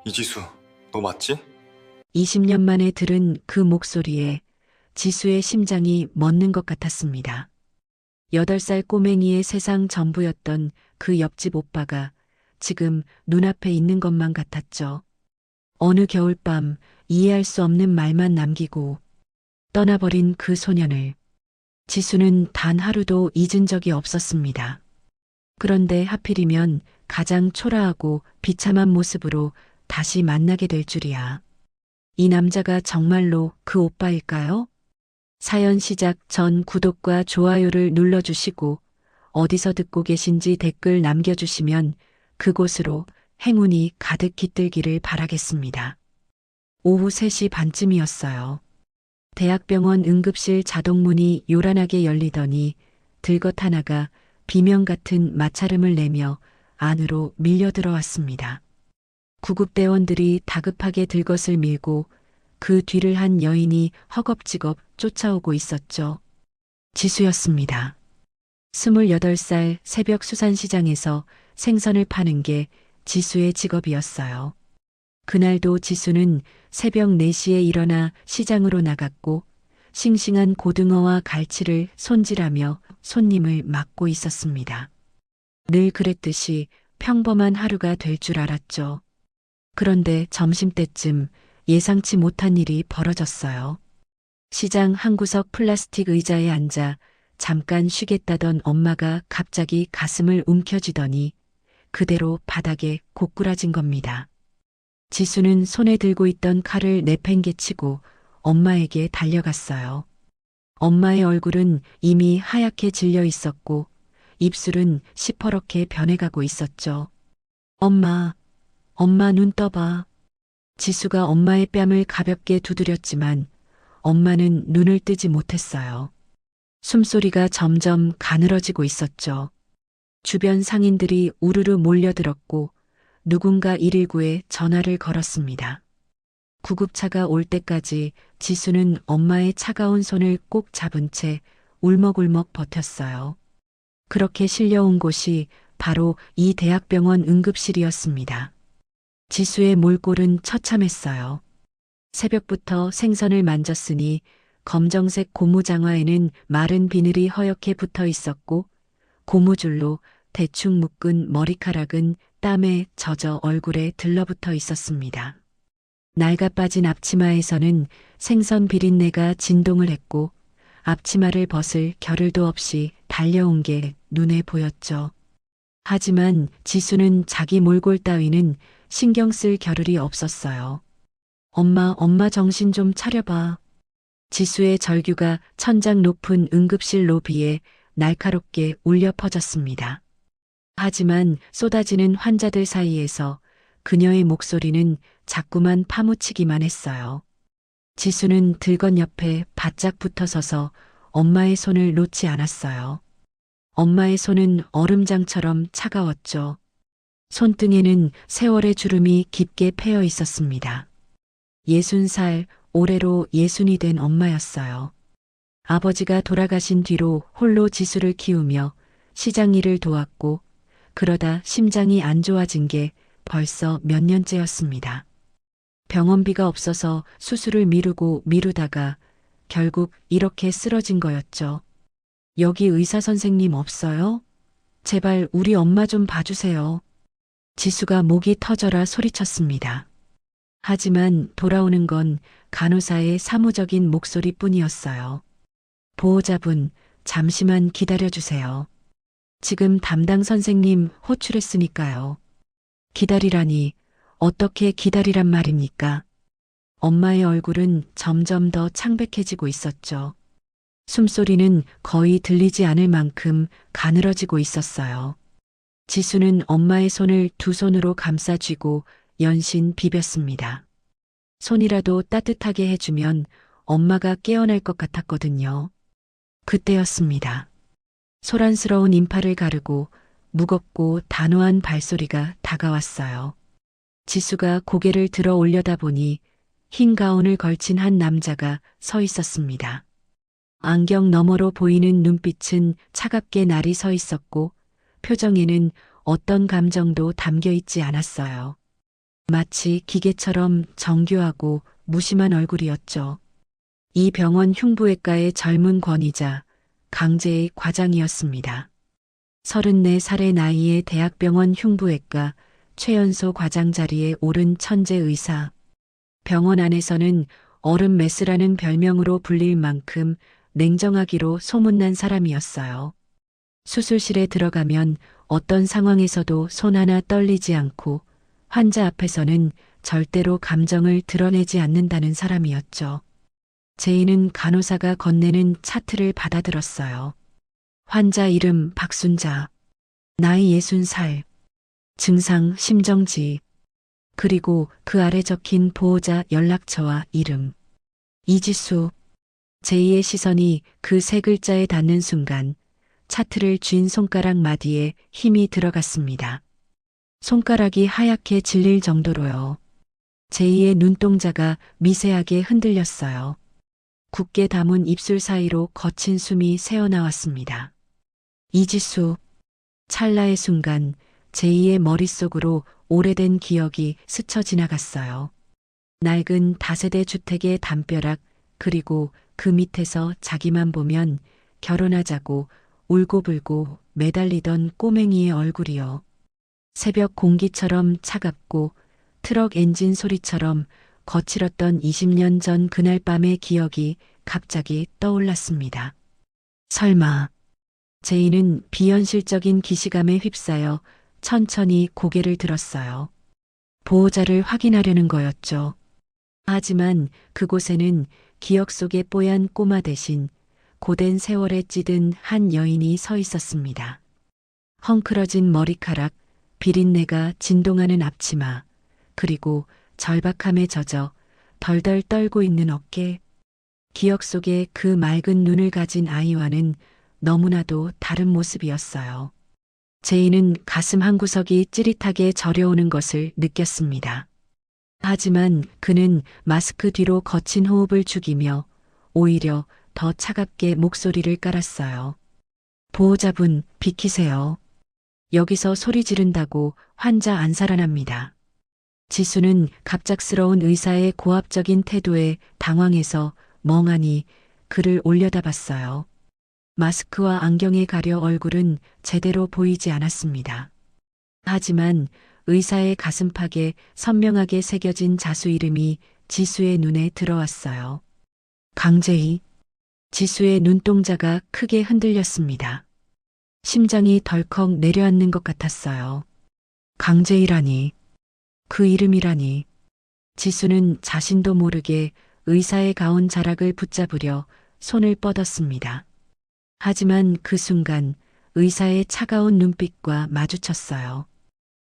이지수, 너 맞지? 20년 만에 들은 그 목소리에 지수의 심장이 멎는 것 같았습니다. 8살 꼬맹이의 세상 전부였던 그 옆집 오빠가 지금 눈앞에 있는 것만 같았죠. 어느 겨울밤 이해할 수 없는 말만 남기고 떠나버린 그 소년을 지수는 단 하루도 잊은 적이 없었습니다. 그런데 하필이면 가장 초라하고 비참한 모습으로 다시 만나게 될 줄이야. 이 남자가 정말로 그 오빠일까요? 사연 시작 전 구독과 좋아요를 눌러주시고 어디서 듣고 계신지 댓글 남겨주시면 그곳으로 행운이 가득 깃들기를 바라겠습니다. 오후 3시 반쯤이었어요. 대학병원 응급실 자동문이 요란하게 열리더니 들것 하나가 비명 같은 마찰음을 내며 안으로 밀려 들어왔습니다. 구급대원들이 다급하게 들것을 밀고 그 뒤를 한 여인이 허겁지겁 쫓아오고 있었죠. 지수였습니다. 28살 새벽 수산시장에서 생선을 파는 게 지수의 직업이었어요. 그날도 지수는 새벽 4시에 일어나 시장으로 나갔고 싱싱한 고등어와 갈치를 손질하며 손님을 맞고 있었습니다. 늘 그랬듯이 평범한 하루가 될 줄 알았죠. 그런데 점심때쯤 예상치 못한 일이 벌어졌어요. 시장 한 구석 플라스틱 의자에 앉아 잠깐 쉬겠다던 엄마가 갑자기 가슴을 움켜쥐더니 그대로 바닥에 고꾸라진 겁니다. 지수는 손에 들고 있던 칼을 내팽개치고 엄마에게 달려갔어요. 엄마의 얼굴은 이미 하얗게 질려 있었고 입술은 시퍼렇게 변해가고 있었죠. 엄마, 엄마 눈 떠봐. 지수가 엄마의 뺨을 가볍게 두드렸지만 엄마는 눈을 뜨지 못했어요. 숨소리가 점점 가늘어지고 있었죠. 주변 상인들이 우르르 몰려들었고 누군가 119에 전화를 걸었습니다. 구급차가 올 때까지 지수는 엄마의 차가운 손을 꼭 잡은 채 울먹울먹 버텼어요. 그렇게 실려온 곳이 바로 이 대학병원 응급실이었습니다. 지수의 몰골은 처참했어요. 새벽부터 생선을 만졌으니 검정색 고무장화에는 마른 비늘이 허옇게 붙어 있었고 고무줄로 대충 묶은 머리카락은 땀에 젖어 얼굴에 들러붙어 있었습니다. 낡아 빠진 앞치마에서는 생선 비린내가 진동을 했고 앞치마를 벗을 겨를도 없이 달려온 게 눈에 보였죠. 하지만 지수는 자기 몰골 따위는 신경 쓸 겨를이 없었어요. 엄마 정신 좀 차려봐. 지수의 절규가 천장 높은 응급실 로비에 날카롭게 울려 퍼졌습니다. 하지만 쏟아지는 환자들 사이에서 그녀의 목소리는 자꾸만 파묻히기만 했어요. 지수는 들건 옆에 바짝 붙어 서서 엄마의 손을 놓지 않았어요. 엄마의 손은 얼음장처럼 차가웠죠. 손등에는 세월의 주름이 깊게 패여 있었습니다. 60살 올해로 60이 된 엄마였어요. 아버지가 돌아가신 뒤로 홀로 지수를 키우며 시장 일을 도왔고 그러다 심장이 안 좋아진 게 벌써 몇 년째였습니다. 병원비가 없어서 수술을 미루고 미루다가 결국 이렇게 쓰러진 거였죠. 여기 의사 선생님 없어요? 제발 우리 엄마 좀 봐주세요. 지수가 목이 터져라 소리쳤습니다. 하지만 돌아오는 건 간호사의 사무적인 목소리뿐이었어요. 보호자분, 잠시만 기다려주세요. 지금 담당 선생님 호출했으니까요. 기다리라니, 어떻게 기다리란 말입니까? 엄마의 얼굴은 점점 더 창백해지고 있었죠. 숨소리는 거의 들리지 않을 만큼 가늘어지고 있었어요. 지수는 엄마의 손을 두 손으로 감싸 쥐고 연신 비볐습니다. 손이라도 따뜻하게 해주면 엄마가 깨어날 것 같았거든요. 그때였습니다. 소란스러운 인파를 가르고 무겁고 단호한 발소리가 다가왔어요. 지수가 고개를 들어 올려다보니 흰 가운을 걸친 한 남자가 서 있었습니다. 안경 너머로 보이는 눈빛은 차갑게 날이 서 있었고 표정에는 어떤 감정도 담겨 있지 않았어요. 마치 기계처럼 정교하고 무심한 얼굴이었죠. 이 병원 흉부외과의 젊은 권위자 강제의 과장이었습니다. 34살의 나이에 대학병원 흉부외과 최연소 과장 자리에 오른 천재 의사. 병원 안에서는 얼음 메스라는 별명으로 불릴 만큼 냉정하기로 소문난 사람이었어요. 수술실에 들어가면 어떤 상황에서도 손 하나 떨리지 않고 환자 앞에서는 절대로 감정을 드러내지 않는다는 사람이었죠. 제이는 간호사가 건네는 차트를 받아들었어요. 환자 이름 박순자, 나이 60살, 증상 심정지, 그리고 그 아래 적힌 보호자 연락처와 이름. 이지수. 제이의 시선이 그 세 글자에 닿는 순간 차트를 쥔 손가락 마디에 힘이 들어갔습니다. 손가락이 하얗게 질릴 정도로요. 제이의 눈동자가 미세하게 흔들렸어요. 굳게 담은 입술 사이로 거친 숨이 새어나왔습니다. 이지수. 찰나의 순간 제이의 머릿속으로 오래된 기억이 스쳐 지나갔어요. 낡은 다세대 주택의 담벼락, 그리고 그 밑에서 자기만 보면 결혼하자고 울고불고 매달리던 꼬맹이의 얼굴이요. 새벽 공기처럼 차갑고 트럭 엔진 소리처럼 거칠었던 20년 전 그날 밤의 기억이 갑자기 떠올랐습니다. 설마. 제이는 비현실적인 기시감에 휩싸여 천천히 고개를 들었어요. 보호자를 확인하려는 거였죠. 하지만 그곳에는 기억 속의 뽀얀 꼬마 대신 고된 세월에 찌든 한 여인이 서 있었습니다. 헝클어진 머리카락, 비린내가 진동하는 앞치마, 그리고 절박함에 젖어 덜덜 떨고 있는 어깨. 기억 속에 그 맑은 눈을 가진 아이와는 너무나도 다른 모습이었어요. 제이는 가슴 한구석이 찌릿하게 저려오는 것을 느꼈습니다. 하지만 그는 마스크 뒤로 거친 호흡을 죽이며 오히려 더 차갑게 목소리를 깔았어요. 보호자분, 비키세요. 여기서 소리 지른다고 환자 안 살아납니다. 지수는 갑작스러운 의사의 고압적인 태도에 당황해서 멍하니 그를 올려다봤어요. 마스크와 안경에 가려 얼굴은 제대로 보이지 않았습니다. 하지만 의사의 가슴팍에 선명하게 새겨진 자수 이름이 지수의 눈에 들어왔어요. 강제희. 지수의 눈동자가 크게 흔들렸습니다. 심장이 덜컥 내려앉는 것 같았어요. 강제희라니. 그 이름이라니. 지수는 자신도 모르게 의사의 가운 자락을 붙잡으려 손을 뻗었습니다. 하지만 그 순간 의사의 차가운 눈빛과 마주쳤어요.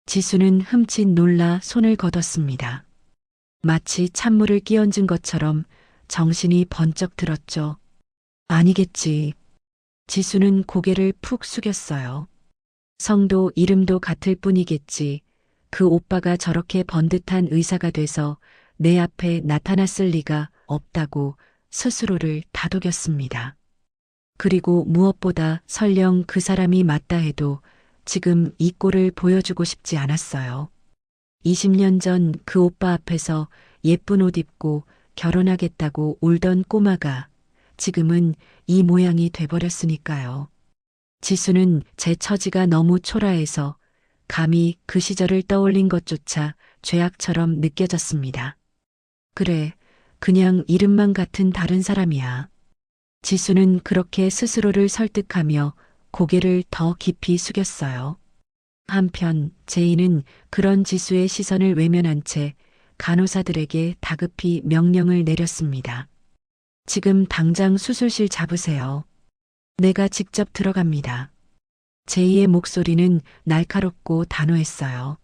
지수는 흠칫 놀라 손을 걷었습니다. 마치 찬물을 끼얹은 것처럼 정신이 번쩍 들었죠. 아니겠지. 지수는 고개를 푹 숙였어요. 성도 이름도 같을 뿐이겠지. 그 오빠가 저렇게 번듯한 의사가 돼서 내 앞에 나타났을 리가 없다고 스스로를 다독였습니다. 그리고 무엇보다 설령 그 사람이 맞다 해도 지금 이 꼴을 보여주고 싶지 않았어요. 20년 전 그 오빠 앞에서 예쁜 옷 입고 결혼하겠다고 울던 꼬마가 지금은 이 모양이 돼버렸으니까요. 지수는 제 처지가 너무 초라해서 감히 그 시절을 떠올린 것조차 죄악처럼 느껴졌습니다. 그래, 그냥 이름만 같은 다른 사람이야. 지수는 그렇게 스스로를 설득하며 고개를 더 깊이 숙였어요. 한편 제이는 그런 지수의 시선을 외면한 채 간호사들에게 다급히 명령을 내렸습니다. 지금 당장 수술실 잡으세요. 내가 직접 들어갑니다. 제이의 목소리는 날카롭고 단호했어요.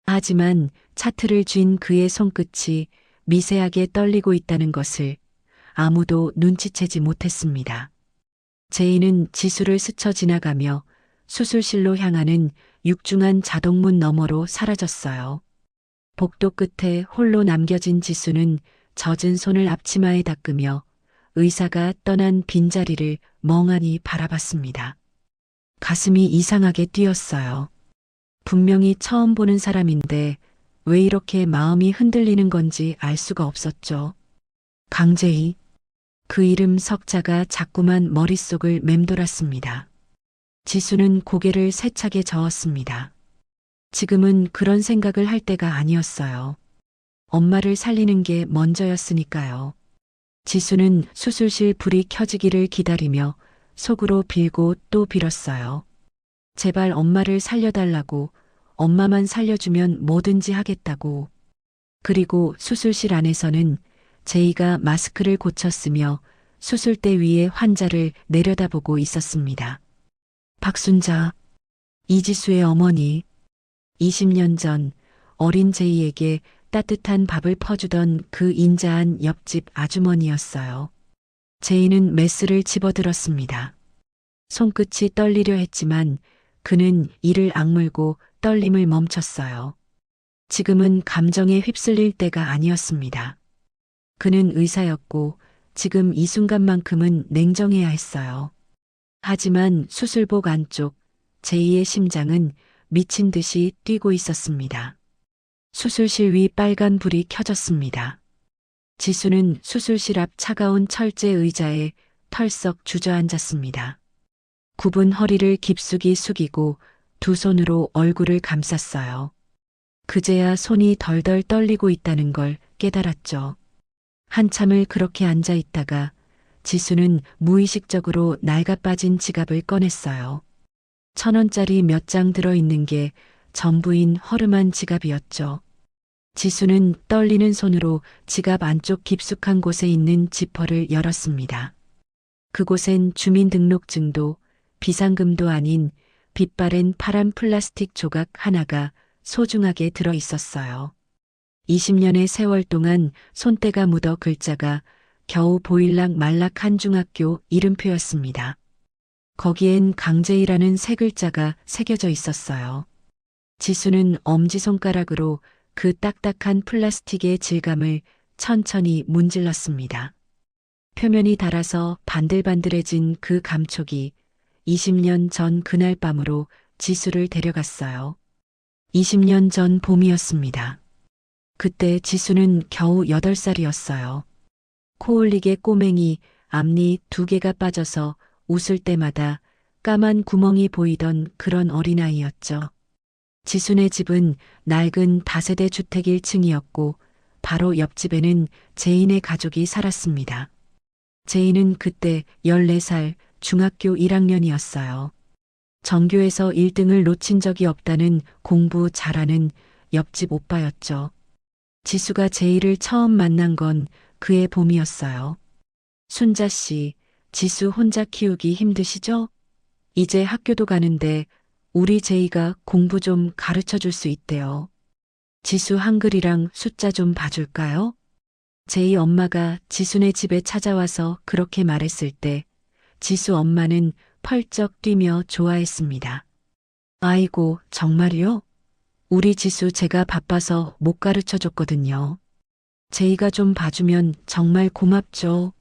하지만 차트를 쥔 그의 손끝이 미세하게 떨리고 있다는 것을 아무도 눈치채지 못했습니다. 제이는 지수를 스쳐 지나가며 수술실로 향하는 육중한 자동문 너머로 사라졌어요. 복도 끝에 홀로 남겨진 지수는 젖은 손을 앞치마에 닦으며 의사가 떠난 빈자리를 멍하니 바라봤습니다. 가슴이 이상하게 뛰었어요. 분명히 처음 보는 사람인데 왜 이렇게 마음이 흔들리는 건지 알 수가 없었죠. 강재희. 그 이름 석자가 자꾸만 머릿속을 맴돌았습니다. 지수는 고개를 세차게 저었습니다. 지금은 그런 생각을 할 때가 아니었어요. 엄마를 살리는 게 먼저였으니까요. 지수는 수술실 불이 켜지기를 기다리며 속으로 빌고 또 빌었어요. 제발 엄마를 살려달라고, 엄마만 살려주면 뭐든지 하겠다고. 그리고 수술실 안에서는 제이가 마스크를 고쳤으며 수술대 위에 환자를 내려다보고 있었습니다. 박순자, 이지수의 어머니, 20년 전 어린 제이에게 따뜻한 밥을 퍼주던 그 인자한 옆집 아주머니였어요. 제이는 메스를 집어들었습니다. 손끝이 떨리려 했지만 그는 이를 악물고 떨림을 멈췄어요. 지금은 감정에 휩쓸릴 때가 아니었습니다. 그는 의사였고 지금 이 순간만큼은 냉정해야 했어요. 하지만 수술복 안쪽 제이의 심장은 미친 듯이 뛰고 있었습니다. 수술실 위 빨간 불이 켜졌습니다. 지수는 수술실 앞 차가운 철제 의자에 털썩 주저앉았습니다. 굽은 허리를 깊숙이 숙이고 두 손으로 얼굴을 감쌌어요. 그제야 손이 덜덜 떨리고 있다는 걸 깨달았죠. 한참을 그렇게 앉아 있다가 지수는 무의식적으로 낡아 빠진 지갑을 꺼냈어요. 1,000원짜리 몇 장 들어있는 게 전부인 허름한 지갑이었죠. 지수는 떨리는 손으로 지갑 안쪽 깊숙한 곳에 있는 지퍼를 열었습니다. 그곳엔 주민등록증도 비상금도 아닌 빛바랜 파란 플라스틱 조각 하나가 소중하게 들어 있었어요. 20년의 세월 동안 손때가 묻어 글자가 겨우 보일락 말락 한 중학교 이름표였습니다. 거기엔 강재희라는 세 글자가 새겨져 있었어요. 지수는 엄지손가락으로 그 딱딱한 플라스틱의 질감을 천천히 문질렀습니다. 표면이 닳아서 반들반들해진 그 감촉이 20년 전 그날 밤으로 지수를 데려갔어요. 20년 전 봄이었습니다. 그때 지수는 겨우 8살이었어요. 코올리게 꼬맹이 앞니 2개가 빠져서 웃을 때마다 까만 구멍이 보이던 그런 어린아이였죠. 지순의 집은 낡은 다세대 주택 1층이었고 바로 옆집에는 제인의 가족이 살았습니다. 제인은 그때 14살 중학교 1학년이었어요. 전교에서 1등을 놓친 적이 없다는 공부 잘하는 옆집 오빠였죠. 지수가 제이를 처음 만난 건 그의 봄이었어요. 순자 씨, 지수 혼자 키우기 힘드시죠? 이제 학교도 가는데 우리 제이가 공부 좀 가르쳐 줄 수 있대요. 지수 한글이랑 숫자 좀 봐줄까요? 제이 엄마가 지수네 집에 찾아와서 그렇게 말했을 때 지수 엄마는 펄쩍 뛰며 좋아했습니다. 아이고, 정말요? 우리 지수 제가 바빠서 못 가르쳐 줬거든요. 제이가 좀 봐주면 정말 고맙죠.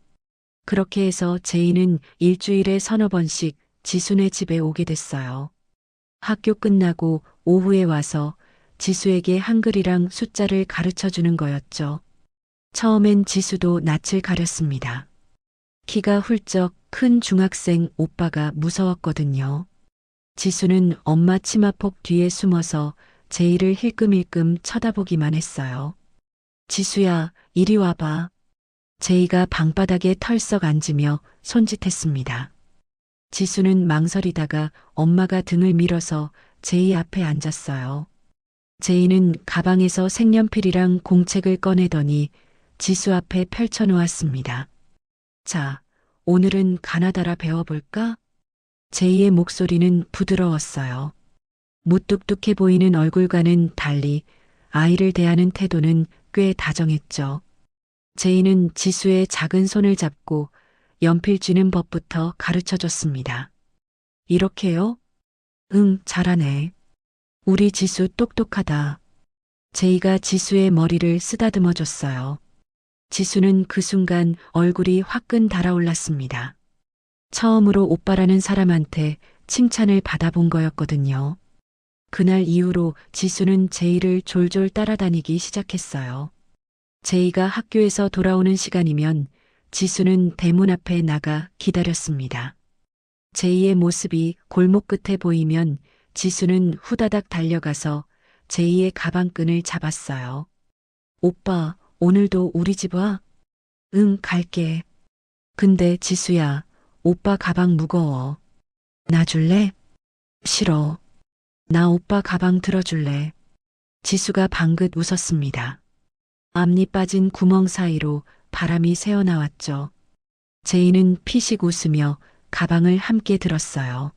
그렇게 해서 제이는 일주일에 서너 번씩 지수네 집에 오게 됐어요. 학교 끝나고 오후에 와서 지수에게 한글이랑 숫자를 가르쳐 주는 거였죠. 처음엔 지수도 낯을 가렸습니다. 키가 훌쩍 큰 중학생 오빠가 무서웠거든요. 지수는 엄마 치마폭 뒤에 숨어서 제이를 힐끔힐끔 쳐다보기만 했어요. 지수야, 이리 와봐. 제이가 방바닥에 털썩 앉으며 손짓했습니다. 지수는 망설이다가 엄마가 등을 밀어서 제이 앞에 앉았어요. 제이는 가방에서 색연필이랑 공책을 꺼내더니 지수 앞에 펼쳐놓았습니다. 자, 오늘은 가나다라 배워볼까? 제이의 목소리는 부드러웠어요. 무뚝뚝해 보이는 얼굴과는 달리 아이를 대하는 태도는 꽤 다정했죠. 제이는 지수의 작은 손을 잡고 연필 쥐는 법부터 가르쳐줬습니다. 이렇게요? 응, 잘하네. 우리 지수 똑똑하다. 제이가 지수의 머리를 쓰다듬어 줬어요. 지수는 그 순간 얼굴이 화끈 달아올랐습니다. 처음으로 오빠라는 사람한테 칭찬을 받아본 거였거든요. 그날 이후로 지수는 제이를 졸졸 따라다니기 시작했어요. 제이가 학교에서 돌아오는 시간이면 지수는 대문 앞에 나가 기다렸습니다. 제이의 모습이 골목 끝에 보이면 지수는 후다닥 달려가서 제이의 가방끈을 잡았어요. 오빠, 오늘도 우리 집 와? 응, 갈게. 근데 지수야, 오빠 가방 무거워. 나 줄래? 싫어. 나 오빠 가방 들어줄래. 지수가 방긋 웃었습니다. 앞니 빠진 구멍 사이로 바람이 새어나왔죠. 제이는 피식 웃으며 가방을 함께 들었어요.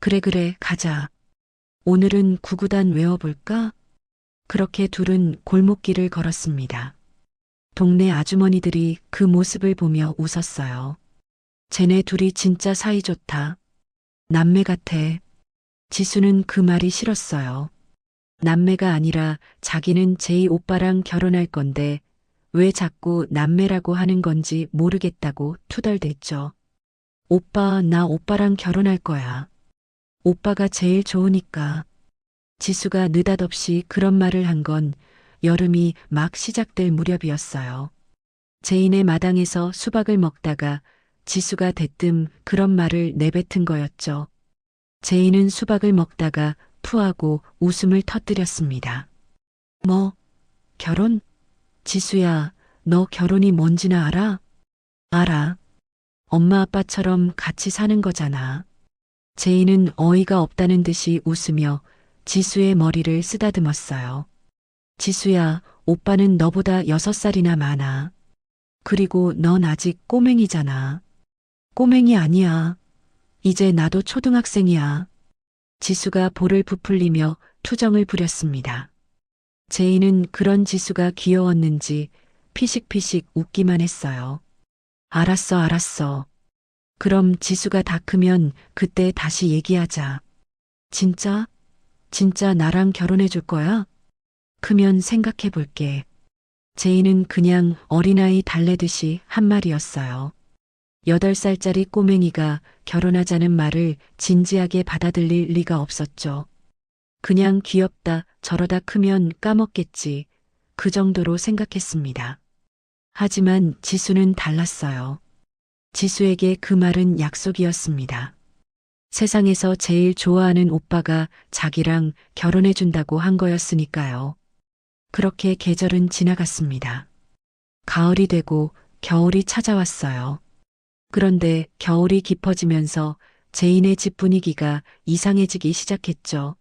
그래, 가자. 오늘은 구구단 외워볼까? 그렇게 둘은 골목길을 걸었습니다. 동네 아주머니들이 그 모습을 보며 웃었어요. 쟤네 둘이 진짜 사이 좋다. 남매 같아. 지수는 그 말이 싫었어요. 남매가 아니라 자기는 제이 오빠랑 결혼할 건데 왜 자꾸 남매라고 하는 건지 모르겠다고 투덜댔죠. 오빠, 나 오빠랑 결혼할 거야. 오빠가 제일 좋으니까. 지수가 느닷없이 그런 말을 한 건 여름이 막 시작될 무렵이었어요. 제인의 마당에서 수박을 먹다가 지수가 대뜸 그런 말을 내뱉은 거였죠. 제인은 수박을 먹다가 푸하고 웃음을 터뜨렸습니다. 뭐, 결혼? 지수야, 너 결혼이 뭔지나 알아? 알아. 엄마 아빠처럼 같이 사는 거잖아. 제인은 어이가 없다는 듯이 웃으며 지수의 머리를 쓰다듬었어요. 지수야, 오빠는 너보다 6살이나 많아. 그리고 넌 아직 꼬맹이잖아. 꼬맹이 아니야. 이제 나도 초등학생이야. 지수가 볼을 부풀리며 투정을 부렸습니다. 제이는 그런 지수가 귀여웠는지 피식피식 웃기만 했어요. 알았어. 그럼 지수가 다 크면 그때 다시 얘기하자. 진짜? 진짜 나랑 결혼해 줄 거야? 크면 생각해 볼게. 제이는 그냥 어린아이 달래듯이 한 말이었어요. 8살짜리 꼬맹이가 결혼하자는 말을 진지하게 받아들일 리가 없었죠. 그냥 귀엽다, 저러다 크면 까먹겠지. 그 정도로 생각했습니다. 하지만 지수는 달랐어요. 지수에게 그 말은 약속이었습니다. 세상에서 제일 좋아하는 오빠가 자기랑 결혼해준다고 한 거였으니까요. 그렇게 계절은 지나갔습니다. 가을이 되고 겨울이 찾아왔어요. 그런데 겨울이 깊어지면서 제인의 집 분위기가 이상해지기 시작했죠.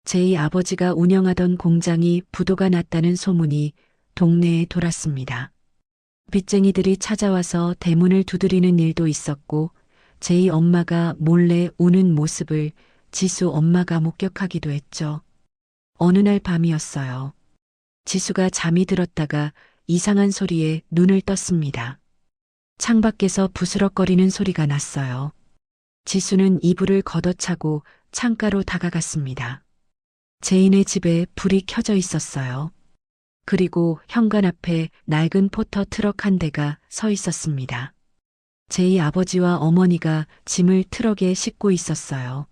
제이 아버지가 운영하던 공장이 부도가 났다는 소문이 동네에 돌았습니다. 빚쟁이들이 찾아와서 대문을 두드리는 일도 있었고 제이 엄마가 몰래 우는 모습을 지수 엄마가 목격하기도 했죠. 어느 날 밤이었어요. 지수가 잠이 들었다가 이상한 소리에 눈을 떴습니다. 창밖에서 부스럭거리는 소리가 났어요. 지수는 이불을 걷어차고 창가로 다가갔습니다. 제인의 집에 불이 켜져 있었어요. 그리고 현관 앞에 낡은 포터 트럭 한 대가 서 있었습니다. 제이 아버지와 어머니가 짐을 트럭에 싣고 있었어요.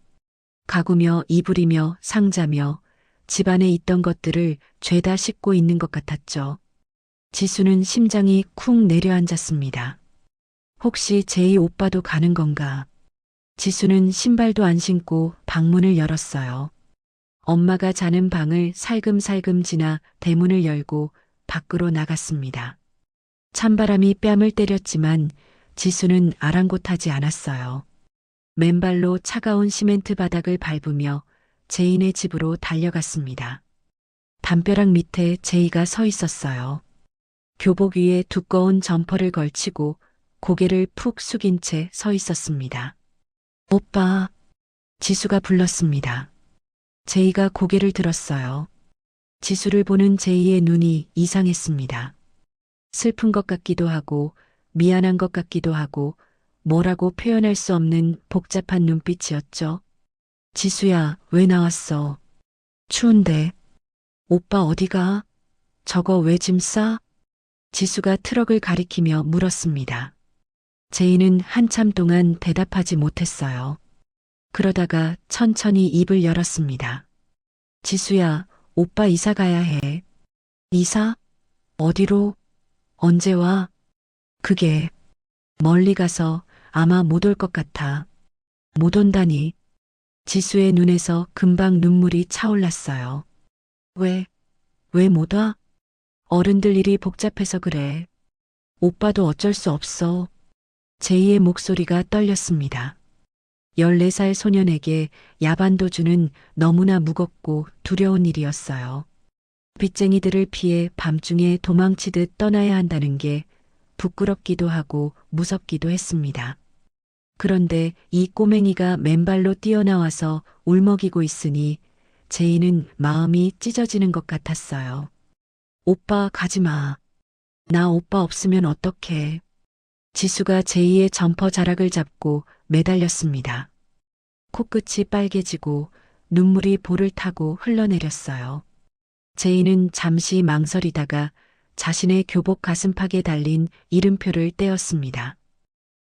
가구며 이불이며 상자며 집안에 있던 것들을 죄다 싣고 있는 것 같았죠. 지수는 심장이 쿵 내려앉았습니다. 혹시 제이 오빠도 가는 건가? 지수는 신발도 안 신고 방문을 열었어요. 엄마가 자는 방을 살금살금 지나 대문을 열고 밖으로 나갔습니다. 찬바람이 뺨을 때렸지만 지수는 아랑곳하지 않았어요. 맨발로 차가운 시멘트 바닥을 밟으며 제인의 집으로 달려갔습니다. 담벼락 밑에 제이가 서 있었어요. 교복 위에 두꺼운 점퍼를 걸치고 고개를 푹 숙인 채 서 있었습니다. 오빠, 지수가 불렀습니다. 제이가 고개를 들었어요. 지수를 보는 제이의 눈이 이상했습니다. 슬픈 것 같기도 하고 미안한 것 같기도 하고 뭐라고 표현할 수 없는 복잡한 눈빛이었죠. 지수야, 왜 나왔어? 추운데. 오빠 어디가? 저거 왜 짐 싸? 지수가 트럭을 가리키며 물었습니다. 제이는 한참 동안 대답하지 못했어요. 그러다가 천천히 입을 열었습니다. 지수야, 오빠 이사 가야 해. 이사? 어디로? 언제 와? 그게 멀리 가서 아마 못 올 것 같아. 못 온다니. 지수의 눈에서 금방 눈물이 차올랐어요. 왜? 왜 못 와? 어른들 일이 복잡해서 그래. 오빠도 어쩔 수 없어. 제이의 목소리가 떨렸습니다. 14살 소년에게 야반도 주는 너무나 무겁고 두려운 일이었어요. 빚쟁이들을 피해 밤중에 도망치듯 떠나야 한다는 게 부끄럽기도 하고 무섭기도 했습니다. 그런데 이 꼬맹이가 맨발로 뛰어나와서 울먹이고 있으니 제이는 마음이 찢어지는 것 같았어요. 오빠 가지 마. 나 오빠 없으면 어떡해. 지수가 제이의 점퍼 자락을 잡고 매달렸습니다. 코끝이 빨개지고 눈물이 볼을 타고 흘러내렸어요. 제이는 잠시 망설이다가 자신의 교복 가슴팍에 달린 이름표를 떼었습니다.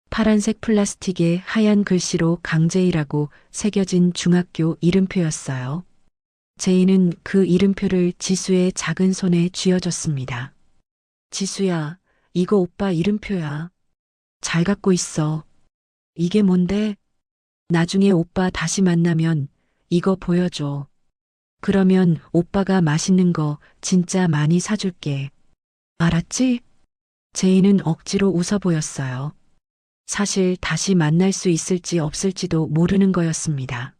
파란색 플라스틱에 하얀 글씨로 강제이라고 새겨진 중학교 이름표였어요. 제이는 그 이름표를 지수의 작은 손에 쥐어줬습니다. 지수야, 이거 오빠 이름표야. 잘 갖고 있어. 이게 뭔데? 나중에 오빠 다시 만나면 이거 보여줘. 그러면 오빠가 맛있는 거 진짜 많이 사줄게. 알았지? 제이는 억지로 웃어 보였어요. 사실 다시 만날 수 있을지 없을지도 모르는 거였습니다.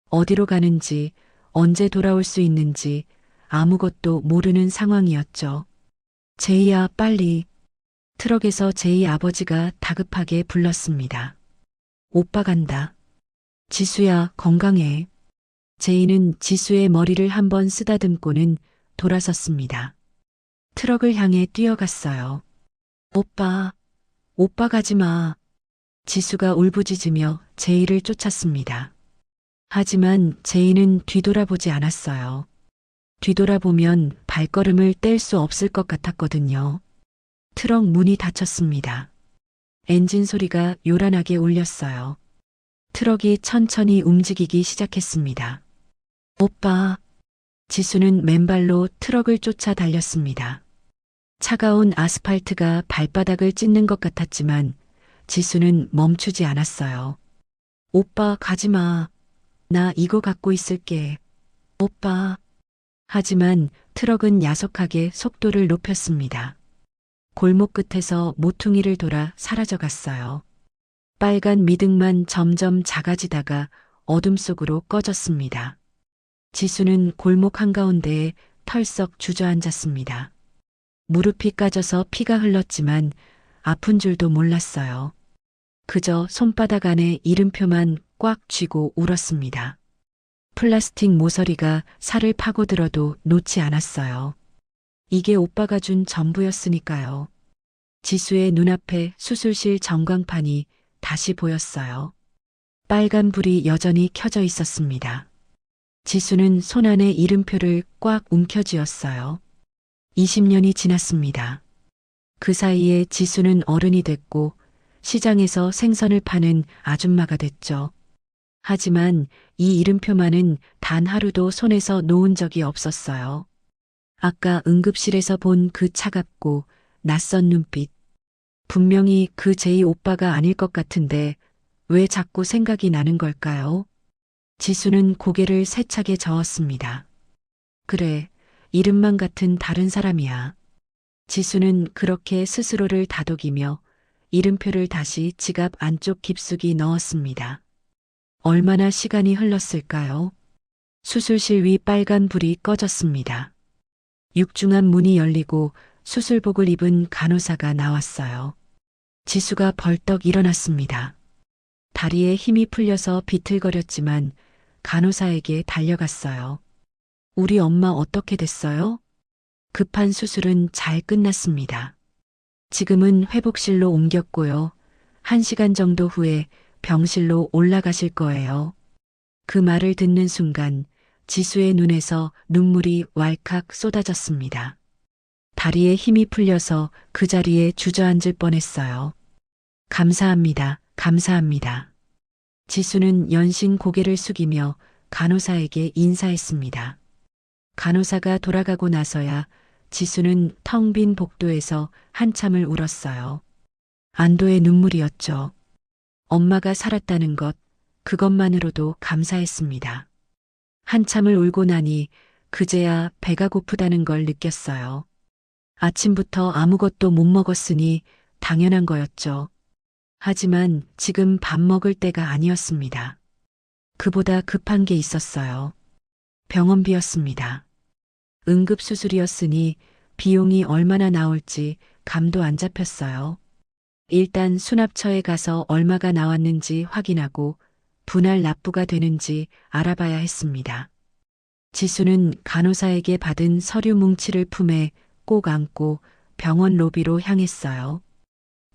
어디로 가는지, 언제 돌아올 수 있는지 아무것도 모르는 상황이었죠. 제이야, 빨리. 트럭에서 제이 아버지가 다급하게 불렀습니다. 오빠 간다. 지수야, 건강해. 제이는 지수의 머리를 한번 쓰다듬고는 돌아섰습니다. 트럭을 향해 뛰어갔어요. 오빠, 오빠 가지 마. 지수가 울부짖으며 제이를 쫓았습니다. 하지만 제이는 뒤돌아보지 않았어요. 뒤돌아보면 발걸음을 뗄 수 없을 것 같았거든요. 트럭 문이 닫혔습니다. 엔진 소리가 요란하게 울렸어요. 트럭이 천천히 움직이기 시작했습니다. 오빠. 지수는 맨발로 트럭을 쫓아 달렸습니다. 차가운 아스팔트가 발바닥을 찢는 것 같았지만 지수는 멈추지 않았어요. 오빠 가지 마. 나 이거 갖고 있을게. 오빠. 하지만 트럭은 야속하게 속도를 높였습니다. 골목 끝에서 모퉁이를 돌아 사라져갔어요. 빨간 미등만 점점 작아지다가 어둠 속으로 꺼졌습니다. 지수는 골목 한가운데에 털썩 주저앉았습니다. 무릎이 까져서 피가 흘렀지만 아픈 줄도 몰랐어요. 그저 손바닥 안에 이름표만 꽉 쥐고 울었습니다. 플라스틱 모서리가 살을 파고들어도 놓지 않았어요. 이게 오빠가 준 전부였으니까요. 지수의 눈앞에 수술실 전광판이 다시 보였어요. 빨간 불이 여전히 켜져 있었습니다. 지수는 손안에 이름표를 꽉 움켜쥐었어요. 20년이 지났습니다. 그 사이에 지수는 어른이 됐고 시장에서 생선을 파는 아줌마가 됐죠. 하지만 이 이름표만은 단 하루도 손에서 놓은 적이 없었어요. 아까 응급실에서 본 그 차갑고 낯선 눈빛. 분명히 그 제이 오빠가 아닐 것 같은데 왜 자꾸 생각이 나는 걸까요? 지수는 고개를 세차게 저었습니다. 그래, 이름만 같은 다른 사람이야. 지수는 그렇게 스스로를 다독이며 이름표를 다시 지갑 안쪽 깊숙이 넣었습니다. 얼마나 시간이 흘렀을까요? 수술실 위 빨간 불이 꺼졌습니다. 육중한 문이 열리고 수술복을 입은 간호사가 나왔어요. 지수가 벌떡 일어났습니다. 다리에 힘이 풀려서 비틀거렸지만 간호사에게 달려갔어요. 우리 엄마 어떻게 됐어요? 급한 수술은 잘 끝났습니다. 지금은 회복실로 옮겼고요. 1시간 정도 후에 병실로 올라가실 거예요. 그 말을 듣는 순간 지수의 눈에서 눈물이 왈칵 쏟아졌습니다. 다리에 힘이 풀려서 그 자리에 주저앉을 뻔했어요. 감사합니다. 감사합니다. 지수는 연신 고개를 숙이며 간호사에게 인사했습니다. 간호사가 돌아가고 나서야 지수는 텅 빈 복도에서 한참을 울었어요. 안도의 눈물이었죠. 엄마가 살았다는 것, 그것만으로도 감사했습니다. 한참을 울고 나니 그제야 배가 고프다는 걸 느꼈어요. 아침부터 아무것도 못 먹었으니 당연한 거였죠. 하지만 지금 밥 먹을 때가 아니었습니다. 그보다 급한 게 있었어요. 병원비였습니다. 응급수술이었으니 비용이 얼마나 나올지 감도 안 잡혔어요. 일단 수납처에 가서 얼마가 나왔는지 확인하고 분할 납부가 되는지 알아봐야 했습니다. 지수는 간호사에게 받은 서류 뭉치를 품에 꼭 안고 병원 로비로 향했어요.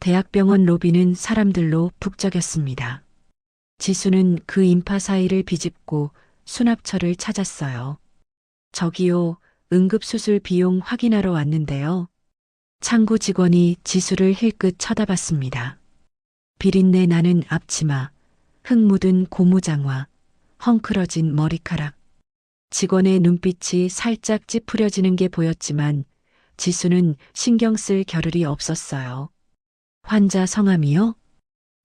대학병원 로비는 사람들로 북적였습니다. 지수는 그 인파 사이를 비집고 수납처를 찾았어요. 저기요, 응급수술 비용 확인하러 왔는데요. 창구 직원이 지수를 힐끗 쳐다봤습니다. 비린내 나는 앞치마, 흙 묻은 고무장화, 헝클어진 머리카락. 직원의 눈빛이 살짝 찌푸려지는 게 보였지만 지수는 신경 쓸 겨를이 없었어요. 환자 성함이요?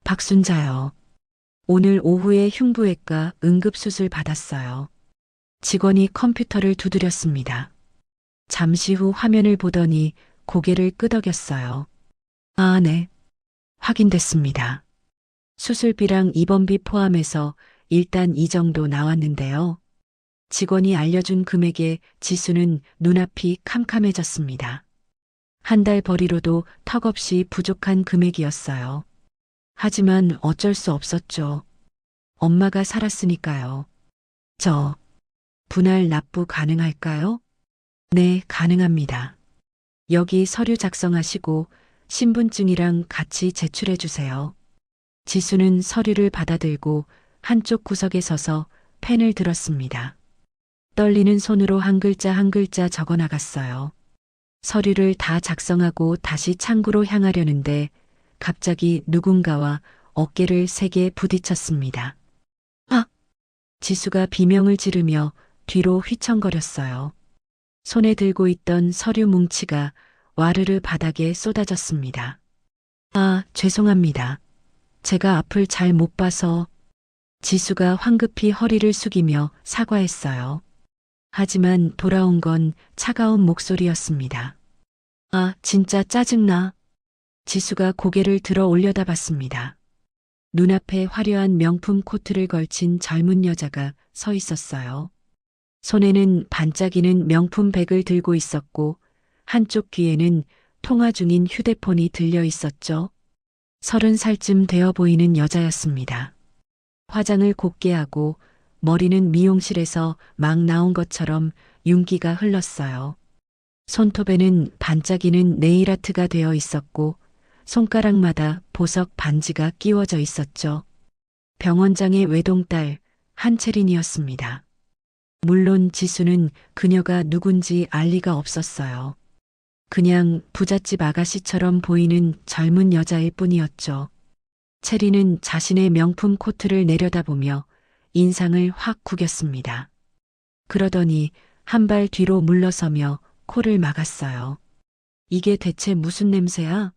박순자요. 오늘 오후에 흉부외과 응급수술 받았어요. 직원이 컴퓨터를 두드렸습니다. 잠시 후 화면을 보더니 고개를 끄덕였어요. 아, 네. 확인됐습니다. 수술비랑 입원비 포함해서 일단 이 정도 나왔는데요. 직원이 알려준 금액에 지수는 눈앞이 캄캄해졌습니다. 한 달 벌이로도 턱없이 부족한 금액이었어요. 하지만 어쩔 수 없었죠. 엄마가 살았으니까요. 분할 납부 가능할까요? 네, 가능합니다. 여기 서류 작성하시고 신분증이랑 같이 제출해 주세요. 지수는 서류를 받아들고 한쪽 구석에 서서 펜을 들었습니다. 떨리는 손으로 한 글자 한 글자 적어 나갔어요. 서류를 다 작성하고 다시 창구로 향하려는데 갑자기 누군가와 어깨를 세게 부딪혔습니다. 아! 지수가 비명을 지르며 뒤로 휘청거렸어요. 손에 들고 있던 서류 뭉치가 와르르 바닥에 쏟아졌습니다. 아, 죄송합니다. 제가 앞을 잘 못 봐서. 지수가 황급히 허리를 숙이며 사과했어요. 하지만 돌아온 건 차가운 목소리였습니다. 아, 진짜 짜증나. 지수가 고개를 들어 올려다봤습니다. 눈앞에 화려한 명품 코트를 걸친 젊은 여자가 서 있었어요. 손에는 반짝이는 명품 백을 들고 있었고 한쪽 귀에는 통화 중인 휴대폰이 들려 있었죠. 30살쯤 되어 보이는 여자였습니다. 화장을 곱게 하고 머리는 미용실에서 막 나온 것처럼 윤기가 흘렀어요. 손톱에는 반짝이는 네일아트가 되어 있었고 손가락마다 보석 반지가 끼워져 있었죠. 병원장의 외동딸 한채린이었습니다. 물론 지수는 그녀가 누군지 알 리가 없었어요. 그냥 부잣집 아가씨처럼 보이는 젊은 여자일 뿐이었죠. 채린은 자신의 명품 코트를 내려다보며 인상을 확 구겼습니다. 그러더니 한 발 뒤로 물러서며 코를 막았어요. 이게 대체 무슨 냄새야?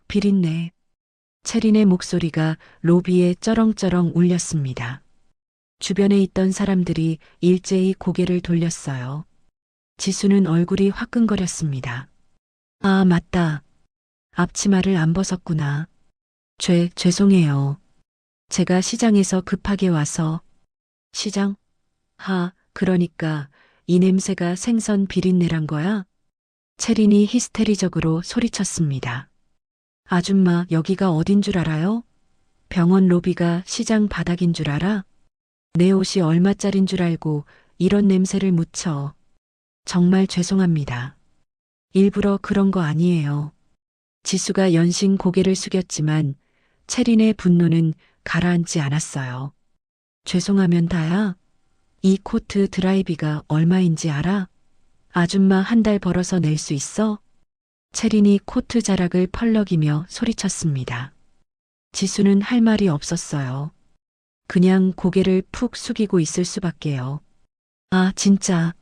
비린내. 채린의 목소리가 로비에 쩌렁쩌렁 울렸습니다. 주변에 있던 사람들이 일제히 고개를 돌렸어요. 지수는 얼굴이 화끈거렸습니다. 아, 맞다. 앞치마를 안 벗었구나. 죄송해요. 제가 시장에서 급하게 와서. 시장? 그러니까 이 냄새가 생선 비린내란 거야? 채린이 히스테리적으로 소리쳤습니다. 아줌마, 여기가 어딘 줄 알아요? 병원 로비가 시장 바닥인 줄 알아? 내 옷이 얼마짜린 줄 알고 이런 냄새를 묻혀. 정말 죄송합니다. 일부러 그런 거 아니에요. 지수가 연신 고개를 숙였지만 채린의 분노는 가라앉지 않았어요. 죄송하면 다야. 이 코트 드라이비가 얼마인지 알아? 아줌마 한 달 벌어서 낼 수 있어? 채린이 코트 자락을 펄럭이며 소리쳤습니다. 지수는 할 말이 없었어요. 그냥 고개를 푹 숙이고 있을 수밖에요. 아, 진짜.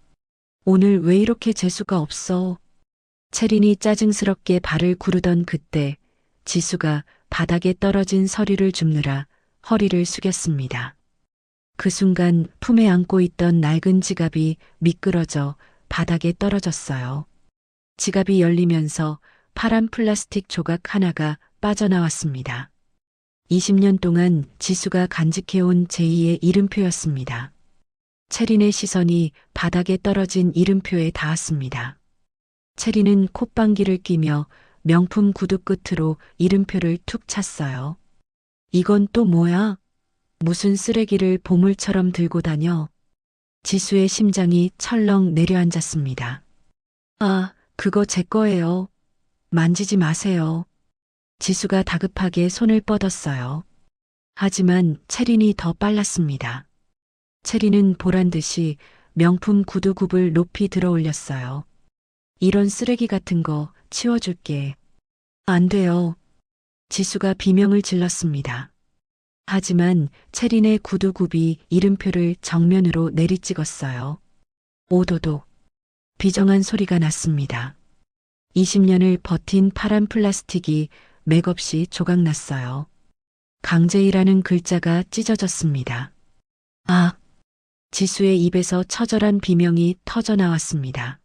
오늘 왜 이렇게 재수가 없어? 채린이 짜증스럽게 발을 구르던 그때 지수가 바닥에 떨어진 서류를 줍느라 허리를 숙였습니다. 그 순간 품에 안고 있던 낡은 지갑이 미끄러져 바닥에 떨어졌어요. 지갑이 열리면서 파란 플라스틱 조각 하나가 빠져나왔습니다. 20년 동안 지수가 간직해온 제2의 이름표였습니다. 채린의 시선이 바닥에 떨어진 이름표에 닿았습니다. 채린은 콧방귀를 뀌며 명품 구두 끝으로 이름표를 툭 찼어요. 이건 또 뭐야? 무슨 쓰레기를 보물처럼 들고 다녀? 지수의 심장이 철렁 내려앉았습니다. 아, 그거 제 거예요. 만지지 마세요. 지수가 다급하게 손을 뻗었어요. 하지만 채린이 더 빨랐습니다. 채린은 보란 듯이 명품 구두굽을 높이 들어 올렸어요. 이런 쓰레기 같은 거 치워줄게. 안 돼요. 지수가 비명을 질렀습니다. 하지만 채린의 구두굽이 이름표를 정면으로 내리찍었어요. 오도독. 비정한 소리가 났습니다. 20년을 버틴 파란 플라스틱이 맥없이 조각났어요. 강제이라는 글자가 찢어졌습니다. 아! 지수의 입에서 처절한 비명이 터져 나왔습니다.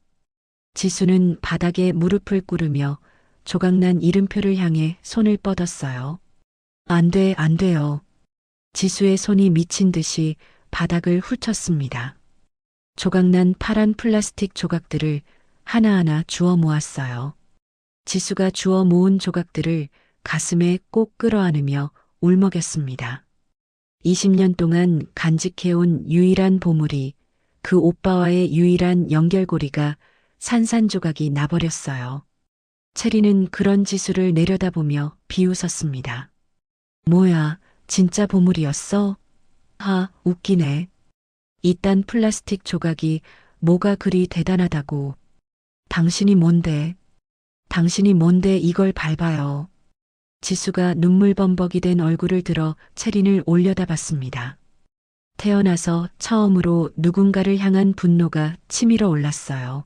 지수는 바닥에 무릎을 꿇으며 조각난 이름표를 향해 손을 뻗었어요. 안 돼, 안 돼요. 지수의 손이 미친 듯이 바닥을 훑쳤습니다. 조각난 파란 플라스틱 조각들을 하나하나 주워 모았어요. 지수가 주워 모은 조각들을 가슴에 꼭 끌어안으며 울먹였습니다. 20년 동안 간직해온 유일한 보물이 그 오빠와의 유일한 연결고리가 산산조각이 나버렸어요. 채리는 그런 지수를 내려다보며 비웃었습니다. 뭐야, 진짜 보물이었어? 하, 웃기네. 이딴 플라스틱 조각이 뭐가 그리 대단하다고. 당신이 뭔데? 당신이 뭔데 이걸 밟아요. 지수가 눈물범벅이 된 얼굴을 들어 채린을 올려다봤습니다. 태어나서 처음으로 누군가를 향한 분노가 치밀어 올랐어요.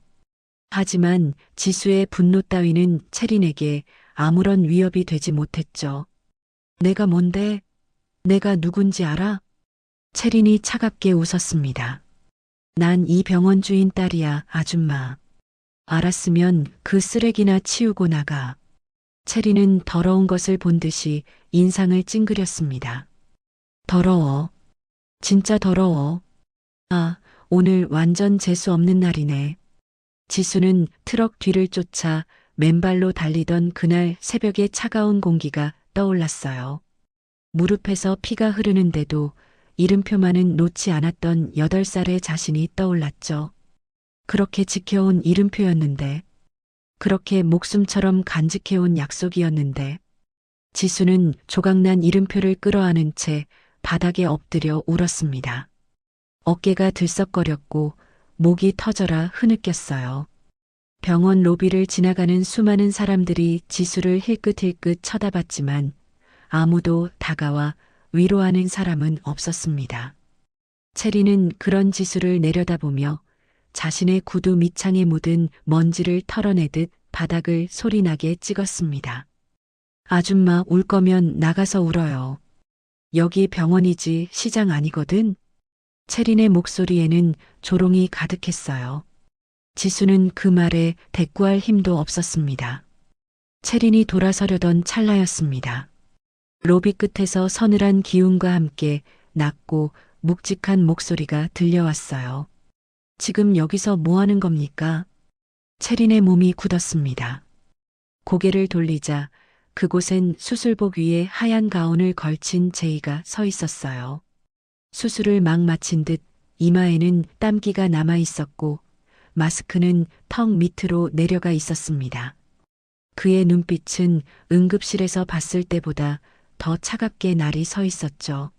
하지만 지수의 분노 따위는 채린에게 아무런 위협이 되지 못했죠. 내가 뭔데? 내가 누군지 알아? 채린이 차갑게 웃었습니다. 난 이 병원 주인 딸이야, 아줌마. 알았으면 그 쓰레기나 치우고 나가. 채린은 더러운 것을 본 듯이 인상을 찡그렸습니다. 더러워. 진짜 더러워. 아, 오늘 완전 재수 없는 날이네. 지수는 트럭 뒤를 쫓아 맨발로 달리던 그날 새벽의 차가운 공기가 떠올랐어요. 무릎에서 피가 흐르는데도 이름표만은 놓지 않았던 8살의 자신이 떠올랐죠. 그렇게 지켜온 이름표였는데, 그렇게 목숨처럼 간직해온 약속이었는데, 지수는 조각난 이름표를 끌어안은 채 바닥에 엎드려 울었습니다. 어깨가 들썩거렸고 목이 터져라 흐느꼈어요. 병원 로비를 지나가는 수많은 사람들이 지수를 힐끗힐끗 쳐다봤지만 아무도 다가와 위로하는 사람은 없었습니다. 채리는 그런 지수를 내려다보며 자신의 구두 밑창에 묻은 먼지를 털어내듯 바닥을 소리나게 찍었습니다. 아줌마 울 거면 나가서 울어요. 여기 병원이지 시장 아니거든. 채린의 목소리에는 조롱이 가득했어요. 지수는 그 말에 대꾸할 힘도 없었습니다. 채린이 돌아서려던 찰나였습니다. 로비 끝에서 서늘한 기운과 함께 낮고 묵직한 목소리가 들려왔어요. 지금 여기서 뭐 하는 겁니까? 채린의 몸이 굳었습니다. 고개를 돌리자 그곳엔 수술복 위에 하얀 가운을 걸친 제이가 서 있었어요. 수술을 막 마친 듯 이마에는 땀기가 남아 있었고 마스크는 턱 밑으로 내려가 있었습니다. 그의 눈빛은 응급실에서 봤을 때보다 더 차갑게 날이 서 있었죠.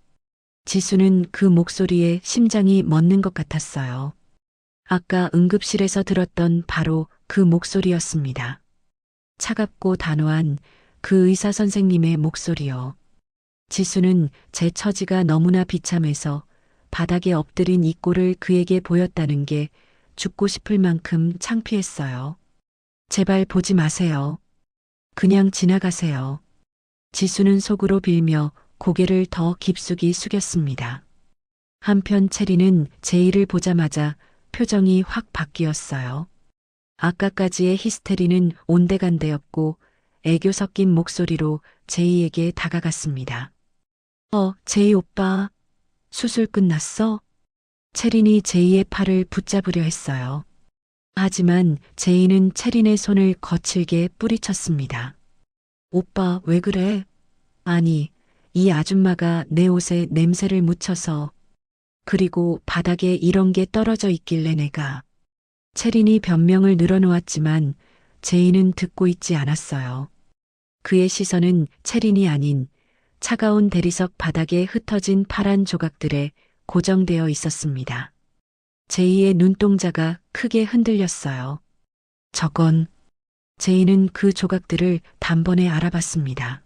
지수는 그 목소리에 심장이 멎는 것 같았어요. 아까 응급실에서 들었던 바로 그 목소리였습니다. 차갑고 단호한 그 의사 선생님의 목소리요. 지수는 제 처지가 너무나 비참해서 바닥에 엎드린 이 꼴을 그에게 보였다는 게 죽고 싶을 만큼 창피했어요. 제발 보지 마세요. 그냥 지나가세요. 지수는 속으로 빌며 고개를 더 깊숙이 숙였습니다. 한편 체리는 제이를 보자마자 표정이 확 바뀌었어요. 아까까지의 히스테리는 온데간데였고 애교 섞인 목소리로 제이에게 다가갔습니다. 제이 오빠, 수술 끝났어? 체린이 제이의 팔을 붙잡으려 했어요. 하지만 제이는 체린의 손을 거칠게 뿌리쳤습니다. 오빠, 왜 그래? 아니, 이 아줌마가 내 옷에 냄새를 묻혀서. 그리고 바닥에 이런 게 떨어져 있길래 내가. 체린이 변명을 늘어놓았지만 제이는 듣고 있지 않았어요. 그의 시선은 체린이 아닌 차가운 대리석 바닥에 흩어진 파란 조각들에 고정되어 있었습니다. 제이의 눈동자가 크게 흔들렸어요. 저건, 제이는 그 조각들을 단번에 알아봤습니다.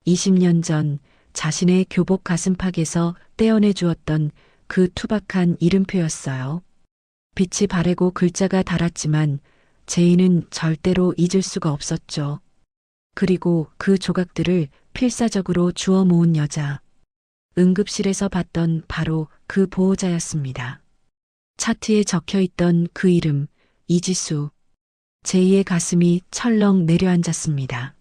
20년 전 자신의 교복 가슴팍에서 떼어내 주었던 그 투박한 이름표였어요. 빛이 바래고 글자가 달았지만 제이는 절대로 잊을 수가 없었죠. 그리고 그 조각들을 필사적으로 주워 모은 여자. 응급실에서 봤던 바로 그 보호자였습니다. 차트에 적혀 있던 그 이름, 이지수. 제이의 가슴이 철렁 내려앉았습니다.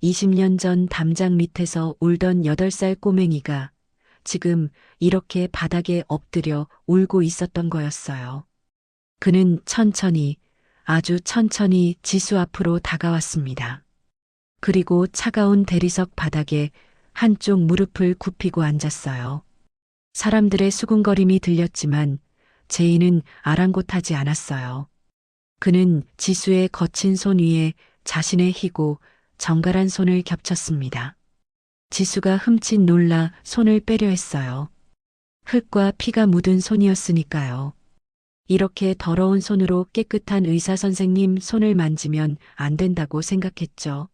20년 전 담장 밑에서 울던 8살 꼬맹이가 지금 이렇게 바닥에 엎드려 울고 있었던 거였어요. 그는 천천히, 아주 천천히 지수 앞으로 다가왔습니다. 그리고 차가운 대리석 바닥에 한쪽 무릎을 굽히고 앉았어요. 사람들의 수군거림이 들렸지만 제이는 아랑곳하지 않았어요. 그는 지수의 거친 손 위에 자신의 희고 정갈한 손을 겹쳤습니다. 지수가 흠칫 놀라 손을 빼려 했어요. 흙과 피가 묻은 손이었으니까요. 이렇게 더러운 손으로 깨끗한 의사 선생님 손을 만지면 안 된다고 생각했죠.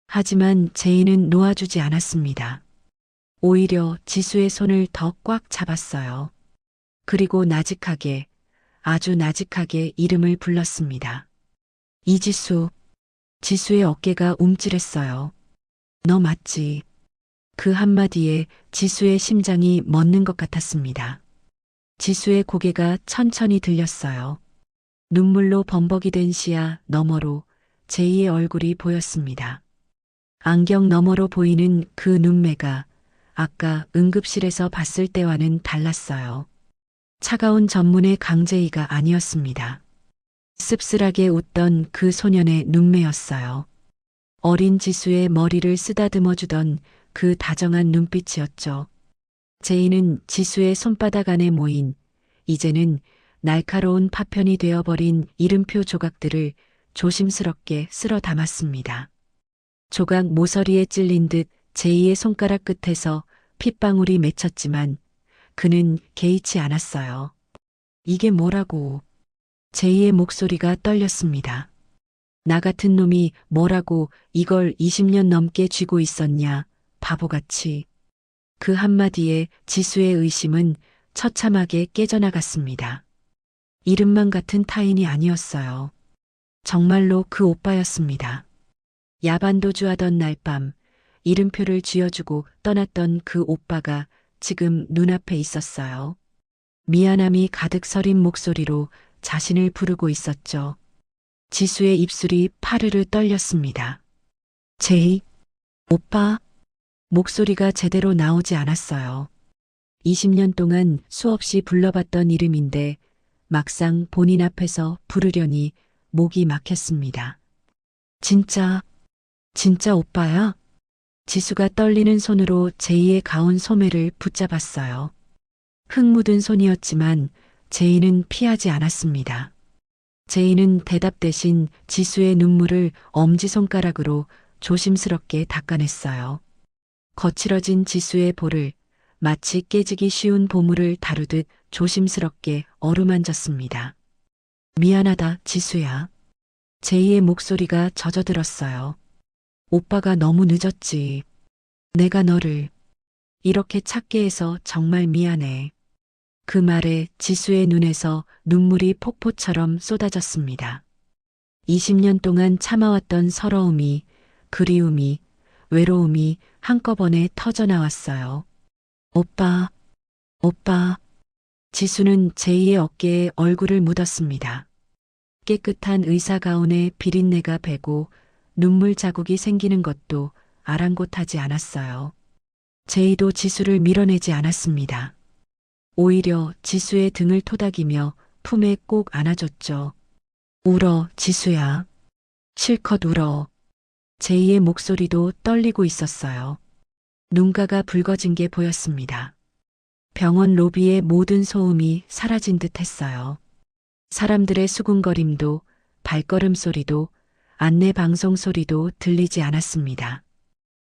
하지만 제이는 놓아주지 않았습니다. 오히려 지수의 손을 더 꽉 잡았어요. 그리고 나직하게, 아주 나직하게 이름을 불렀습니다. 이지수. 지수의 어깨가 움찔했어요. 너 맞지? 그 한마디에 지수의 심장이 멎는 것 같았습니다. 지수의 고개가 천천히 들렸어요. 눈물로 범벅이 된 시야 너머로 제이의 얼굴이 보였습니다. 안경 너머로 보이는 그 눈매가 아까 응급실에서 봤을 때와는 달랐어요. 차가운 전문의 강제이가 아니었습니다. 씁쓸하게 웃던 그 소년의 눈매였어요. 어린 지수의 머리를 쓰다듬어 주던 그 다정한 눈빛이었죠. 제이는 지수의 손바닥 안에 모인 이제는 날카로운 파편이 되어버린 이름표 조각들을 조심스럽게 쓸어 담았습니다. 조각 모서리에 찔린 듯 제이의 손가락 끝에서 핏방울이 맺혔지만 그는 개의치 않았어요. 이게 뭐라고? 제이의 목소리가 떨렸습니다. 나 같은 놈이 뭐라고 이걸 20년 넘게 쥐고 있었냐, 바보같이. 그 한마디에 지수의 의심은 처참하게 깨져나갔습니다. 이름만 같은 타인이 아니었어요. 정말로 그 오빠였습니다. 야반도주하던 날 밤 이름표를 쥐어주고 떠났던 그 오빠가 지금 눈앞에 있었어요. 미안함이 가득 서린 목소리로 자신을 부르고 있었죠. 지수의 입술이 파르르 떨렸습니다. 제이, 오빠. 목소리가 제대로 나오지 않았어요. 20년 동안 수없이 불러봤던 이름인데 막상 본인 앞에서 부르려니 목이 막혔습니다. 진짜 오빠야? 지수가 떨리는 손으로 제이의 가운 소매를 붙잡았어요. 흙 묻은 손이었지만 제이는 피하지 않았습니다. 제이는 대답 대신 지수의 눈물을 엄지손가락으로 조심스럽게 닦아냈어요. 거칠어진 지수의 볼을 마치 깨지기 쉬운 보물을 다루듯 조심스럽게 어루만졌습니다. 미안하다, 지수야. 제이의 목소리가 젖어들었어요. 오빠가 너무 늦었지. 내가 너를 이렇게 찾게 해서 정말 미안해. 그 말에 지수의 눈에서 눈물이 폭포처럼 쏟아졌습니다. 20년 동안 참아왔던 서러움이, 그리움이, 외로움이 한꺼번에 터져나왔어요. 오빠, 오빠. 지수는 제이의 어깨에 얼굴을 묻었습니다. 깨끗한 의사 가운에 비린내가 배고 눈물 자국이 생기는 것도 아랑곳하지 않았어요. 제이도 지수를 밀어내지 않았습니다. 오히려 지수의 등을 토닥이며 품에 꼭 안아줬죠. 울어, 지수야. 실컷 울어. 제이의 목소리도 떨리고 있었어요. 눈가가 붉어진 게 보였습니다. 병원 로비의 모든 소음이 사라진 듯 했어요. 사람들의 수군거림도, 발걸음 소리도, 안내 방송 소리도 들리지 않았습니다.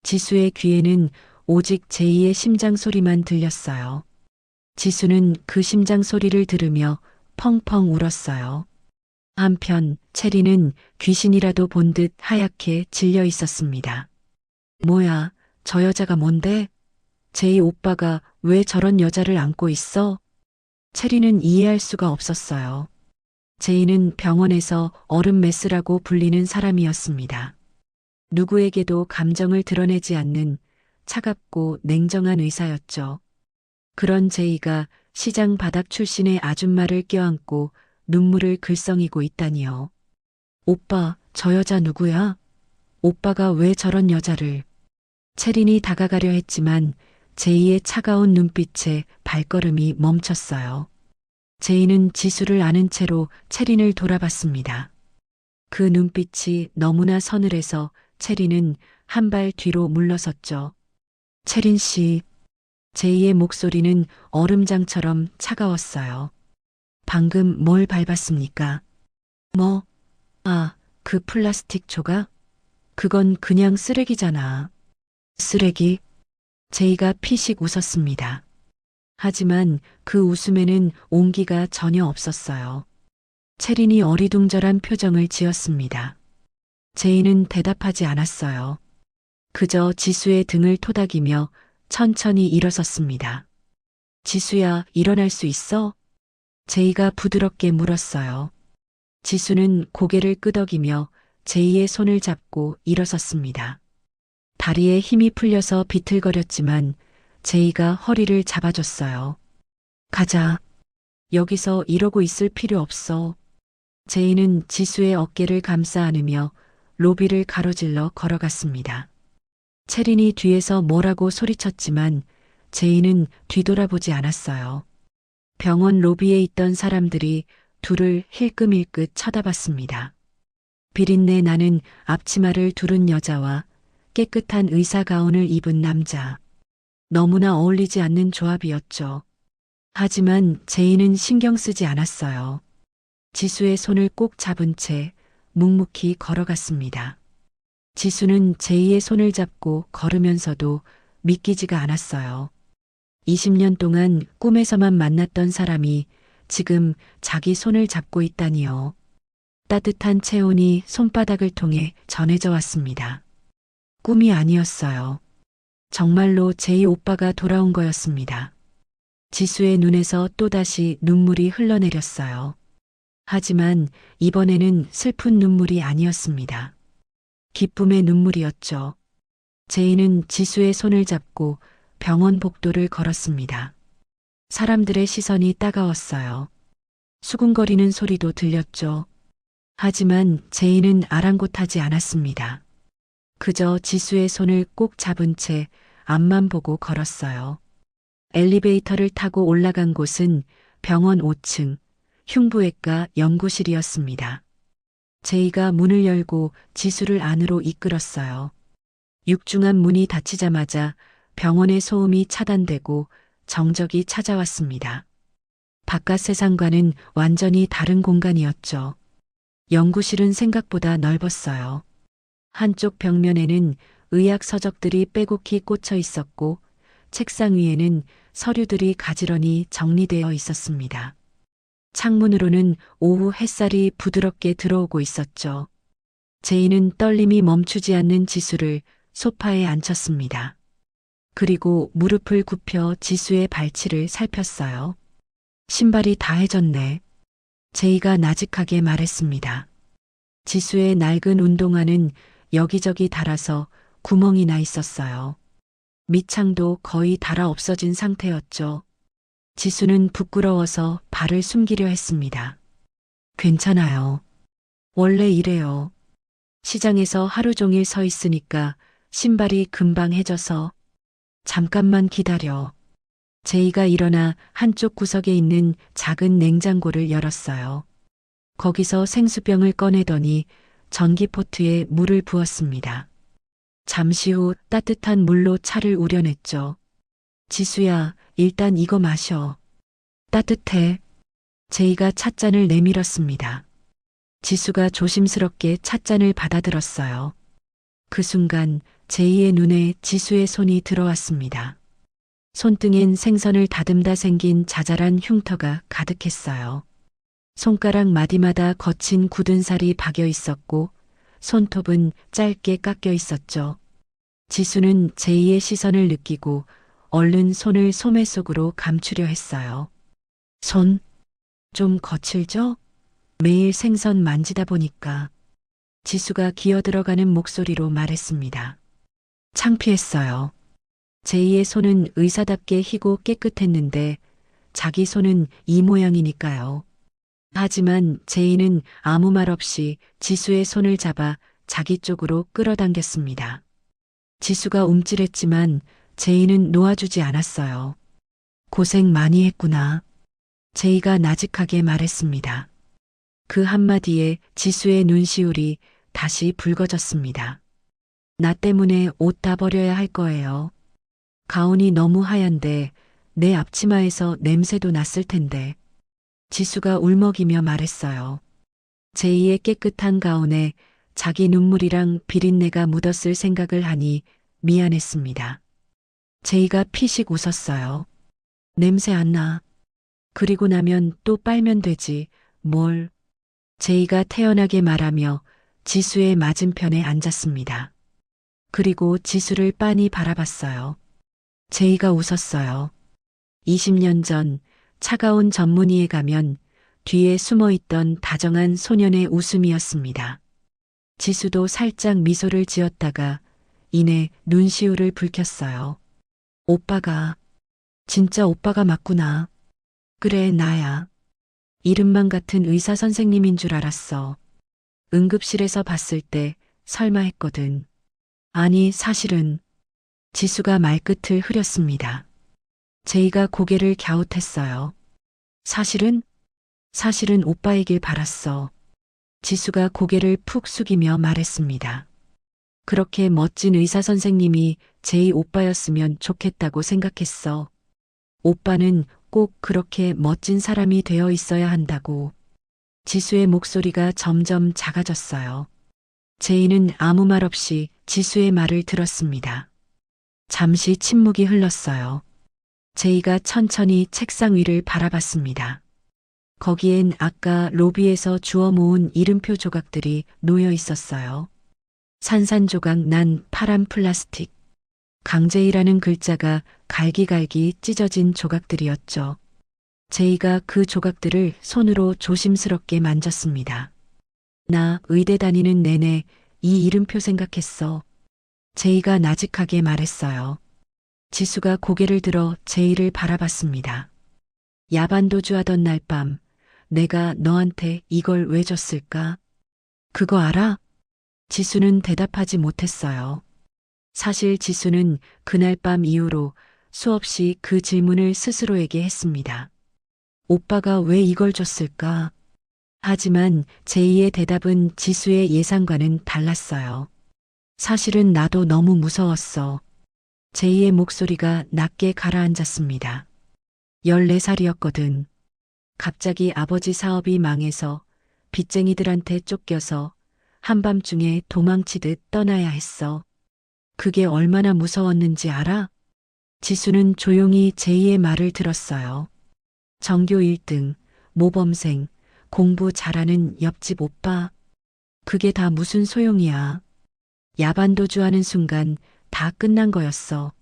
지수의 귀에는 오직 제이의 심장 소리만 들렸어요. 지수는 그 심장 소리를 들으며 펑펑 울었어요. 한편 체리는 귀신이라도 본 듯 하얗게 질려 있었습니다. 뭐야, 저 여자가 뭔데? 제이 오빠가 왜 저런 여자를 안고 있어? 체리는 이해할 수가 없었어요. 제이는 병원에서 얼음 메스라고 불리는 사람이었습니다. 누구에게도 감정을 드러내지 않는 차갑고 냉정한 의사였죠. 그런 제이가 시장 바닥 출신의 아줌마를 껴안고 눈물을 글썽이고 있다니요. 오빠, 저 여자 누구야? 오빠가 왜 저런 여자를? 체린이 다가가려 했지만 제이의 차가운 눈빛에 발걸음이 멈췄어요. 제이는 지수를 아는 채로 체린을 돌아봤습니다. 그 눈빛이 너무나 서늘해서 체린은 한 발 뒤로 물러섰죠. 체린 씨. 제이의 목소리는 얼음장처럼 차가웠어요. 방금 뭘 밟았습니까? 뭐? 아, 그 플라스틱 조각? 그건 그냥 쓰레기잖아. 쓰레기? 제이가 피식 웃었습니다. 하지만 그 웃음에는 온기가 전혀 없었어요. 체린이 어리둥절한 표정을 지었습니다. 제이는 대답하지 않았어요. 그저 지수의 등을 토닥이며 천천히 일어섰습니다. 지수야, 일어날 수 있어? 제이가 부드럽게 물었어요. 지수는 고개를 끄덕이며 제이의 손을 잡고 일어섰습니다. 다리에 힘이 풀려서 비틀거렸지만 제이가 허리를 잡아줬어요. 가자. 여기서 이러고 있을 필요 없어. 제이는 지수의 어깨를 감싸 안으며 로비를 가로질러 걸어갔습니다. 체린이 뒤에서 뭐라고 소리쳤지만 제이는 뒤돌아보지 않았어요. 병원 로비에 있던 사람들이 둘을 힐끔힐끗 쳐다봤습니다. 비린내 나는 앞치마를 두른 여자와 깨끗한 의사 가운을 입은 남자. 너무나 어울리지 않는 조합이었죠. 하지만 제이는 신경 쓰지 않았어요. 지수의 손을 꼭 잡은 채 묵묵히 걸어갔습니다. 지수는 제이의 손을 잡고 걸으면서도 믿기지가 않았어요. 20년 동안 꿈에서만 만났던 사람이 지금 자기 손을 잡고 있다니요. 따뜻한 체온이 손바닥을 통해 전해져 왔습니다. 꿈이 아니었어요. 정말로 제이 오빠가 돌아온 거였습니다. 지수의 눈에서 또다시 눈물이 흘러내렸어요. 하지만 이번에는 슬픈 눈물이 아니었습니다. 기쁨의 눈물이었죠. 제이는 지수의 손을 잡고 병원 복도를 걸었습니다. 사람들의 시선이 따가웠어요. 수군거리는 소리도 들렸죠. 하지만 제이는 아랑곳하지 않았습니다. 그저 지수의 손을 꼭 잡은 채 앞만 보고 걸었어요. 엘리베이터를 타고 올라간 곳은 병원 5층 흉부외과 연구실이었습니다. 제이가 문을 열고 지수를 안으로 이끌었어요. 육중한 문이 닫히자마자 병원의 소음이 차단되고 정적이 찾아왔습니다. 바깥 세상과는 완전히 다른 공간이었죠. 연구실은 생각보다 넓었어요. 한쪽 벽면에는 의학 서적들이 빼곡히 꽂혀 있었고 책상 위에는 서류들이 가지런히 정리되어 있었습니다. 창문으로는 오후 햇살이 부드럽게 들어오고 있었죠. 제이는 떨림이 멈추지 않는 지수를 소파에 앉혔습니다. 그리고 무릎을 굽혀 지수의 발치를 살폈어요. 신발이 다 해졌네. 제이가 나직하게 말했습니다. 지수의 낡은 운동화는 여기저기 닳아서 구멍이 나 있었어요. 밑창도 거의 닳아 없어진 상태였죠. 지수는 부끄러워서 발을 숨기려 했습니다. 괜찮아요. 원래 이래요. 시장에서 하루 종일 서 있으니까 신발이 금방 해져서. 잠깐만 기다려. 제이가 일어나 한쪽 구석에 있는 작은 냉장고를 열었어요. 거기서 생수병을 꺼내더니 전기포트에 물을 부었습니다. 잠시 후 따뜻한 물로 차를 우려냈죠. 지수야, 일단 이거 마셔. 따뜻해. 제이가 찻잔을 내밀었습니다. 지수가 조심스럽게 찻잔을 받아들었어요. 그 순간 제이의 눈에 지수의 손이 들어왔습니다. 손등엔 생선을 다듬다 생긴 자잘한 흉터가 가득했어요. 손가락 마디마다 거친 굳은 살이 박여 있었고 손톱은 짧게 깎여 있었죠. 지수는 제이의 시선을 느끼고 얼른 손을 소매 속으로 감추려 했어요. 손, 좀 거칠죠? 매일 생선 만지다 보니까. 지수가 기어들어가는 목소리로 말했습니다. 창피했어요. 제이의 손은 의사답게 희고 깨끗했는데 자기 손은 이 모양이니까요. 하지만 제이는 아무 말 없이 지수의 손을 잡아 자기 쪽으로 끌어당겼습니다. 지수가 움찔했지만 제이는 놓아주지 않았어요. 고생 많이 했구나. 제이가 나직하게 말했습니다. 그 한마디에 지수의 눈시울이 다시 붉어졌습니다. 나 때문에 옷 다 버려야 할 거예요. 가운이 너무 하얀데 내 앞치마에서 냄새도 났을 텐데. 지수가 울먹이며 말했어요. 제이의 깨끗한 가운에 자기 눈물이랑 비린내가 묻었을 생각을 하니 미안했습니다. 제이가 피식 웃었어요. 냄새 안 나. 그리고 나면 또 빨면 되지. 뭘. 제이가 태연하게 말하며 지수의 맞은편에 앉았습니다. 그리고 지수를 빤히 바라봤어요. 제이가 웃었어요. 20년 전 차가운 전문의에 가면 뒤에 숨어있던 다정한 소년의 웃음이었습니다. 지수도 살짝 미소를 지었다가 이내 눈시울을 붉혔어요. 오빠가, 진짜 오빠가 맞구나. 그래, 나야. 이름만 같은 의사 선생님인 줄 알았어. 응급실에서 봤을 때 설마 했거든. 아니, 사실은. 지수가 말끝을 흐렸습니다. 제이가 고개를 갸웃했어요. 사실은 오빠이길 바랐어. 지수가 고개를 푹 숙이며 말했습니다. 그렇게 멋진 의사 선생님이 제이 오빠였으면 좋겠다고 생각했어. 오빠는 꼭 그렇게 멋진 사람이 되어 있어야 한다고. 지수의 목소리가 점점 작아졌어요. 제이는 아무 말 없이 지수의 말을 들었습니다. 잠시 침묵이 흘렀어요. 제이가 천천히 책상 위를 바라봤습니다. 거기엔 아까 로비에서 주워 모은 이름표 조각들이 놓여 있었어요. 산산조각 난 파란 플라스틱. 강제이라는 글자가 갈기갈기 찢어진 조각들이었죠. 제이가 그 조각들을 손으로 조심스럽게 만졌습니다. 나 의대 다니는 내내 이 이름표 생각했어. 제이가 나직하게 말했어요. 지수가 고개를 들어 제이를 바라봤습니다. 야반도주 하던 날 밤 내가 너한테 이걸 왜 줬을까? 그거 알아? 지수는 대답하지 못했어요. 사실 지수는 그날 밤 이후로 수없이 그 질문을 스스로에게 했습니다. 오빠가 왜 이걸 줬을까? 하지만 제이의 대답은 지수의 예상과는 달랐어요. 사실은 나도 너무 무서웠어. 제이의 목소리가 낮게 가라앉았습니다. 14살이었거든. 갑자기 아버지 사업이 망해서 빚쟁이들한테 쫓겨서 한밤중에 도망치듯 떠나야 했어. 그게 얼마나 무서웠는지 알아? 지수는 조용히 제이의 말을 들었어요. 전교 1등, 모범생, 공부 잘하는 옆집 오빠. 그게 다 무슨 소용이야. 야반도주하는 순간 다 끝난 거였어.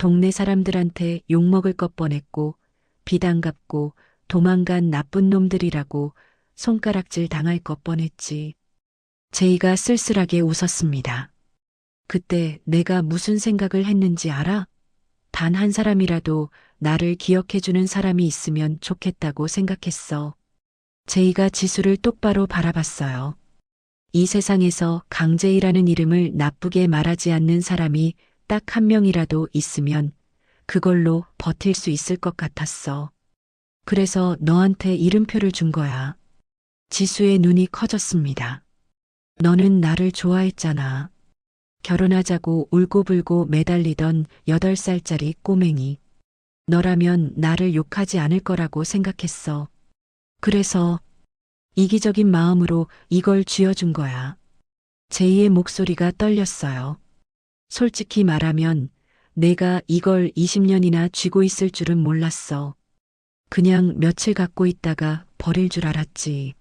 동네 사람들한테 욕먹을 것 뻔했고 빚안 갚고 도망간 나쁜 놈들이라고 손가락질 당할 것 뻔했지. 제이가 쓸쓸하게 웃었습니다. 그때 내가 무슨 생각을 했는지 알아? 단 한 사람이라도 나를 기억해주는 사람이 있으면 좋겠다고 생각했어. 제이가 지수를 똑바로 바라봤어요. 이 세상에서 강제이라는 이름을 나쁘게 말하지 않는 사람이 딱 한 명이라도 있으면 그걸로 버틸 수 있을 것 같았어. 그래서 너한테 이름표를 준 거야. 지수의 눈이 커졌습니다. 너는 나를 좋아했잖아. 결혼하자고 울고불고 매달리던 8살짜리 꼬맹이. 너라면 나를 욕하지 않을 거라고 생각했어. 그래서 이기적인 마음으로 이걸 쥐어준 거야. 제이의 목소리가 떨렸어요. 솔직히 말하면 내가 이걸 20년이나 쥐고 있을 줄은 몰랐어. 그냥 며칠 갖고 있다가 버릴 줄 알았지.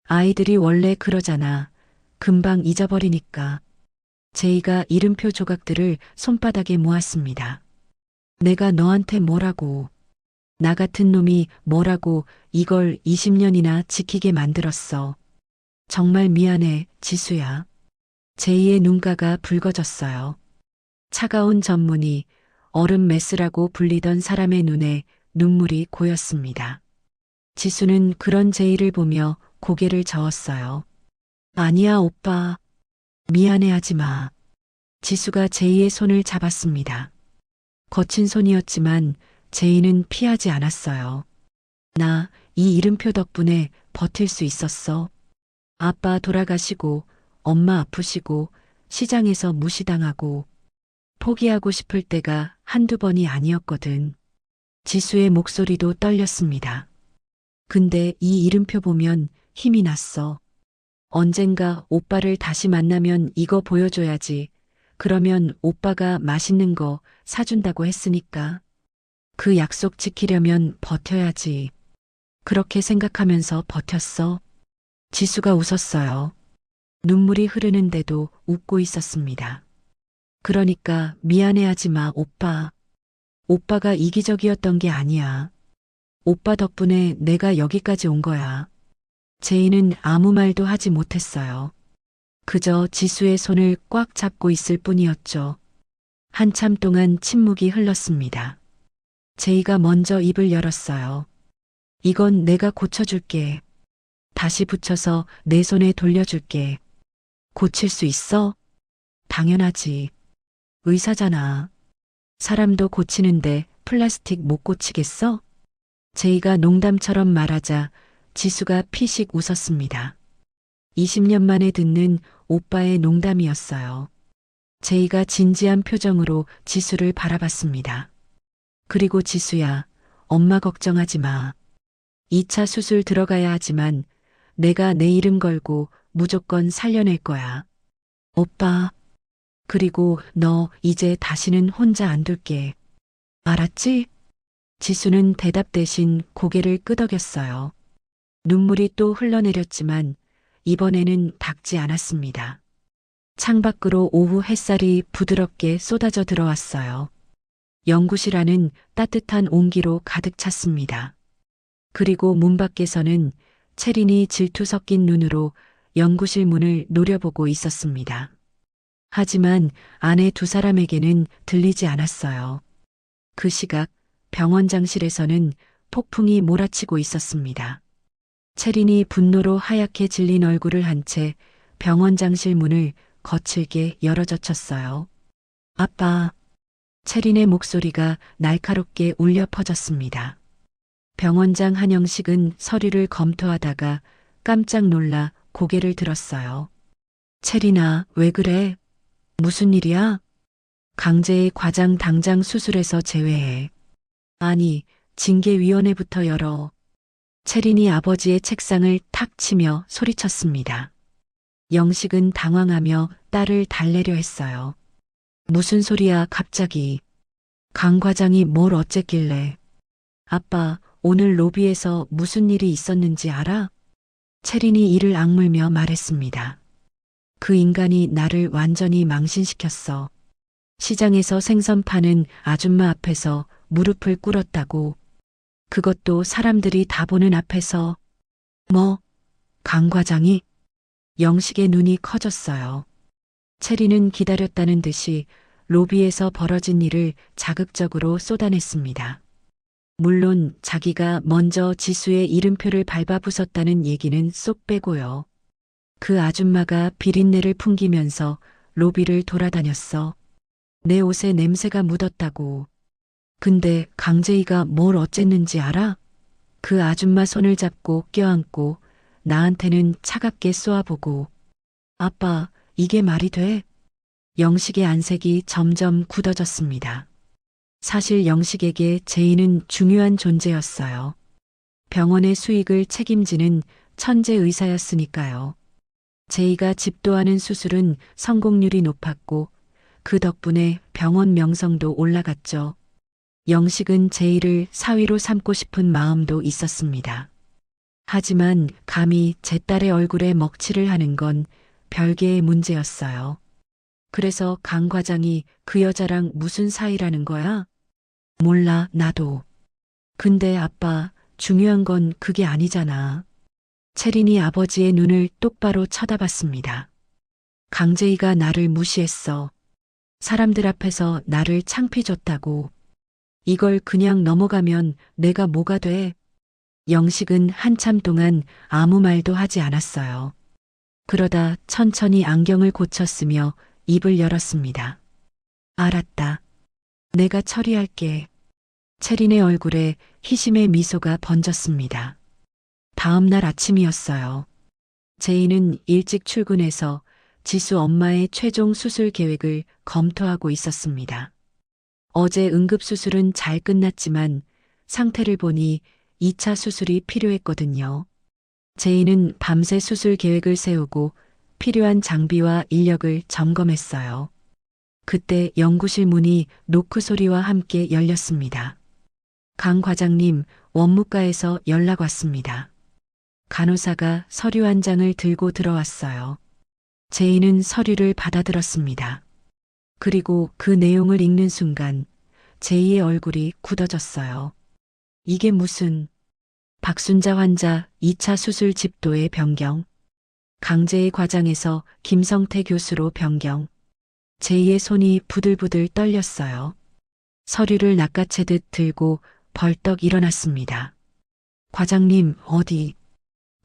아이들이 원래 그러잖아. 금방 잊어버리니까. 제이가 이름표 조각들을 손바닥에 모았습니다. 내가 너한테 뭐라고, 나 같은 놈이 뭐라고 이걸 20년이나 지키게 만들었어. 정말 미안해, 지수야. 제이의 눈가가 붉어졌어요. 차가운 전문이 얼음 메스라고 불리던 사람의 눈에 눈물이 고였습니다. 지수는 그런 제이를 보며 고개를 저었어요. 아니야, 오빠. 미안해하지 마. 지수가 제이의 손을 잡았습니다. 거친 손이었지만 제이는 피하지 않았어요. 나 이 이름표 덕분에 버틸 수 있었어. 아빠 돌아가시고 엄마 아프시고 시장에서 무시당하고 포기하고 싶을 때가 한두 번이 아니었거든. 지수의 목소리도 떨렸습니다. 근데 이 이름표 보면 힘이 났어. 언젠가 오빠를 다시 만나면 이거 보여줘야지. 그러면 오빠가 맛있는 거 사준다고 했으니까. 그 약속 지키려면 버텨야지. 그렇게 생각하면서 버텼어. 지수가 웃었어요. 눈물이 흐르는데도 웃고 있었습니다. 그러니까 미안해하지 마, 오빠. 오빠가 이기적이었던 게 아니야. 오빠 덕분에 내가 여기까지 온 거야. 제이는 아무 말도 하지 못했어요. 그저 지수의 손을 꽉 잡고 있을 뿐이었죠. 한참 동안 침묵이 흘렀습니다. 제이가 먼저 입을 열었어요. 이건 내가 고쳐줄게. 다시 붙여서 내 손에 돌려줄게. 고칠 수 있어? 당연하지. 의사잖아. 사람도 고치는데 플라스틱 못 고치겠어? 제이가 농담처럼 말하자 지수가 피식 웃었습니다. 20년 만에 듣는 오빠의 농담이었어요. 제이가 진지한 표정으로 지수를 바라봤습니다. 그리고 지수야, 엄마 걱정하지 마. 2차 수술 들어가야 하지만 내가 내 이름 걸고 무조건 살려낼 거야. 오빠, 그리고 너 이제 다시는 혼자 안 둘게. 알았지? 지수는 대답 대신 고개를 끄덕였어요. 눈물이 또 흘러내렸지만 이번에는 닦지 않았습니다. 창밖으로 오후 햇살이 부드럽게 쏟아져 들어왔어요. 연구실 안은 따뜻한 온기로 가득 찼습니다. 그리고 문 밖에서는 채린이 질투 섞인 눈으로 연구실 문을 노려보고 있었습니다. 하지만 아내 두 사람에게는 들리지 않았어요. 그 시각 병원장실에서는 폭풍이 몰아치고 있었습니다. 채린이 분노로 하얗게 질린 얼굴을 한 채 병원장실 문을 거칠게 열어젖혔어요. 아빠. 채린의 목소리가 날카롭게 울려 퍼졌습니다. 병원장 한영식은 서류를 검토하다가 깜짝 놀라 고개를 들었어요. 채린아, 왜 그래? 무슨 일이야? 강제의 과장 당장 수술해서 제외해. 아니, 징계위원회부터 열어. 채린이 아버지의 책상을 탁 치며 소리쳤습니다. 영식은 당황하며 딸을 달래려 했어요. 무슨 소리야, 갑자기. 강 과장이 뭘 어쨌길래. 아빠, 오늘 로비에서 무슨 일이 있었는지 알아? 채린이 이를 악물며 말했습니다. 그 인간이 나를 완전히 망신시켰어. 시장에서 생선 파는 아줌마 앞에서 무릎을 꿇었다고. 그것도 사람들이 다 보는 앞에서. 뭐, 강 과장이? 영식의 눈이 커졌어요. 체리는 기다렸다는 듯이 로비에서 벌어진 일을 자극적으로 쏟아냈습니다. 물론 자기가 먼저 지수의 이름표를 밟아 부쉈다는 얘기는 쏙 빼고요. 그 아줌마가 비린내를 풍기면서 로비를 돌아다녔어. 내 옷에 냄새가 묻었다고. 근데 강재희가 뭘 어쨌는지 알아? 그 아줌마 손을 잡고 껴안고 나한테는 차갑게 쏘아보고. 아빠, 이게 말이 돼? 영식의 안색이 점점 굳어졌습니다. 사실 영식에게 제이는 중요한 존재였어요. 병원의 수익을 책임지는 천재 의사였으니까요. 제이가 집도하는 수술은 성공률이 높았고 그 덕분에 병원 명성도 올라갔죠. 영식은 제이를 사위로 삼고 싶은 마음도 있었습니다. 하지만 감히 제 딸의 얼굴에 먹칠을 하는 건 별개의 문제였어요. 그래서 강 과장이 그 여자랑 무슨 사이라는 거야? 몰라, 나도. 근데 아빠, 중요한 건 그게 아니잖아. 채린이 아버지의 눈을 똑바로 쳐다봤습니다. 강재희가 나를 무시했어. 사람들 앞에서 나를 창피줬다고. 이걸 그냥 넘어가면 내가 뭐가 돼? 영식은 한참 동안 아무 말도 하지 않았어요. 그러다 천천히 안경을 고쳤으며 입을 열었습니다. 알았다. 내가 처리할게. 채린의 얼굴에 희심의 미소가 번졌습니다. 다음 날 아침이었어요. 제이는 일찍 출근해서 지수 엄마의 최종 수술 계획을 검토하고 있었습니다. 어제 응급수술은 잘 끝났지만 상태를 보니 2차 수술이 필요했거든요. 제이는 밤새 수술 계획을 세우고 필요한 장비와 인력을 점검했어요. 그때 연구실 문이 노크 소리와 함께 열렸습니다. 강 과장님, 원무과에서 연락 왔습니다. 간호사가 서류 한 장을 들고 들어왔어요. 제이는 서류를 받아들었습니다. 그리고 그 내용을 읽는 순간 제이의 얼굴이 굳어졌어요. 이게 무슨... 박순자 환자 2차 수술 집도의 변경. 강제의 과장에서 김성태 교수로 변경. 제이의 손이 부들부들 떨렸어요. 서류를 낚아채듯 들고 벌떡 일어났습니다. 과장님, 어디?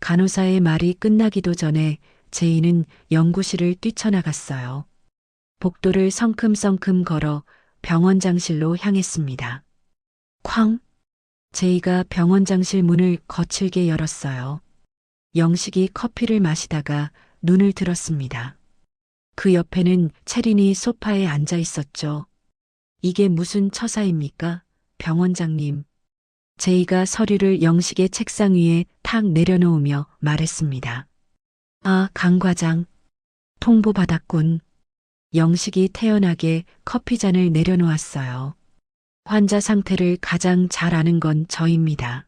간호사의 말이 끝나기도 전에 제이는 연구실을 뛰쳐나갔어요. 복도를 성큼성큼 걸어 병원장실로 향했습니다. 쾅! 제이가 병원장실 문을 거칠게 열었어요. 영식이 커피를 마시다가 눈을 들었습니다. 그 옆에는 채린이 소파에 앉아 있었죠. 이게 무슨 처사입니까, 병원장님? 제이가 서류를 영식의 책상 위에 탁 내려놓으며 말했습니다. 아, 강 과장. 통보받았군. 영식이 태연하게 커피잔을 내려놓았어요. 환자 상태를 가장 잘 아는 건 저입니다.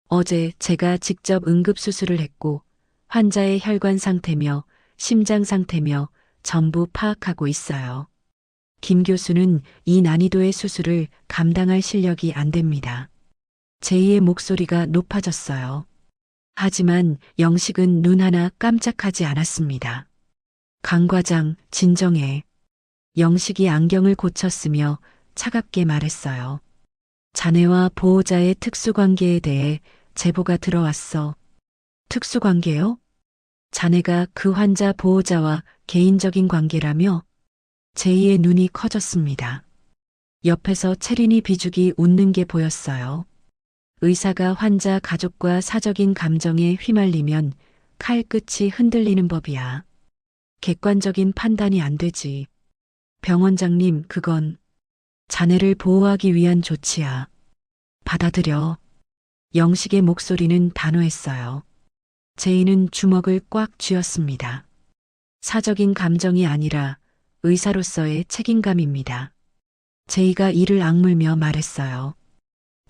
어제 제가 직접 응급수술을 했고 환자의 혈관 상태며 심장 상태며 전부 파악하고 있어요. 김 교수는 이 난이도의 수술을 감당할 실력이 안 됩니다. 제이의 목소리가 높아졌어요. 하지만 영식은 눈 하나 깜짝하지 않았습니다. 강 과장, 진정해. 영식이 안경을 고쳤으며 차갑게 말했어요. 자네와 보호자의 특수관계에 대해 제보가 들어왔어. 특수관계요? 자네가 그 환자 보호자와 개인적인 관계라며? 제이의 눈이 커졌습니다. 옆에서 채린이 비죽이 웃는 게 보였어요. 의사가 환자 가족과 사적인 감정에 휘말리면 칼끝이 흔들리는 법이야. 객관적인 판단이 안 되지. 병원장님, 그건 자네를 보호하기 위한 조치야. 받아들여. 영식의 목소리는 단호했어요. 제이는 주먹을 꽉 쥐었습니다. 사적인 감정이 아니라 의사로서의 책임감입니다. 제이가 이를 악물며 말했어요.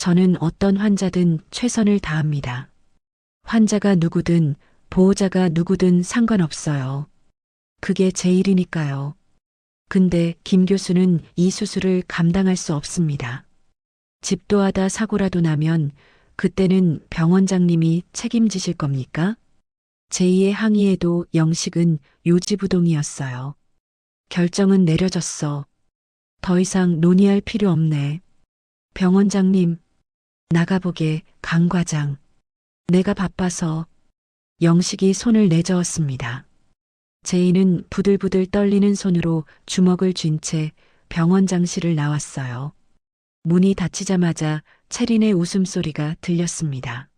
저는 어떤 환자든 최선을 다합니다. 환자가 누구든 보호자가 누구든 상관없어요. 그게 제 일이니까요. 근데 김 교수는 이 수술을 감당할 수 없습니다. 집도하다 사고라도 나면 그때는 병원장님이 책임지실 겁니까? 제2의 항의에도 영식은 요지부동이었어요. 결정은 내려졌어. 더 이상 논의할 필요 없네. 병원장님, 나가보게, 강 과장. 내가 바빠서. 영식이 손을 내저었습니다. 제이는 부들부들 떨리는 손으로 주먹을 쥔 채 병원장실을 나왔어요. 문이 닫히자마자 채린의 웃음소리가 들렸습니다.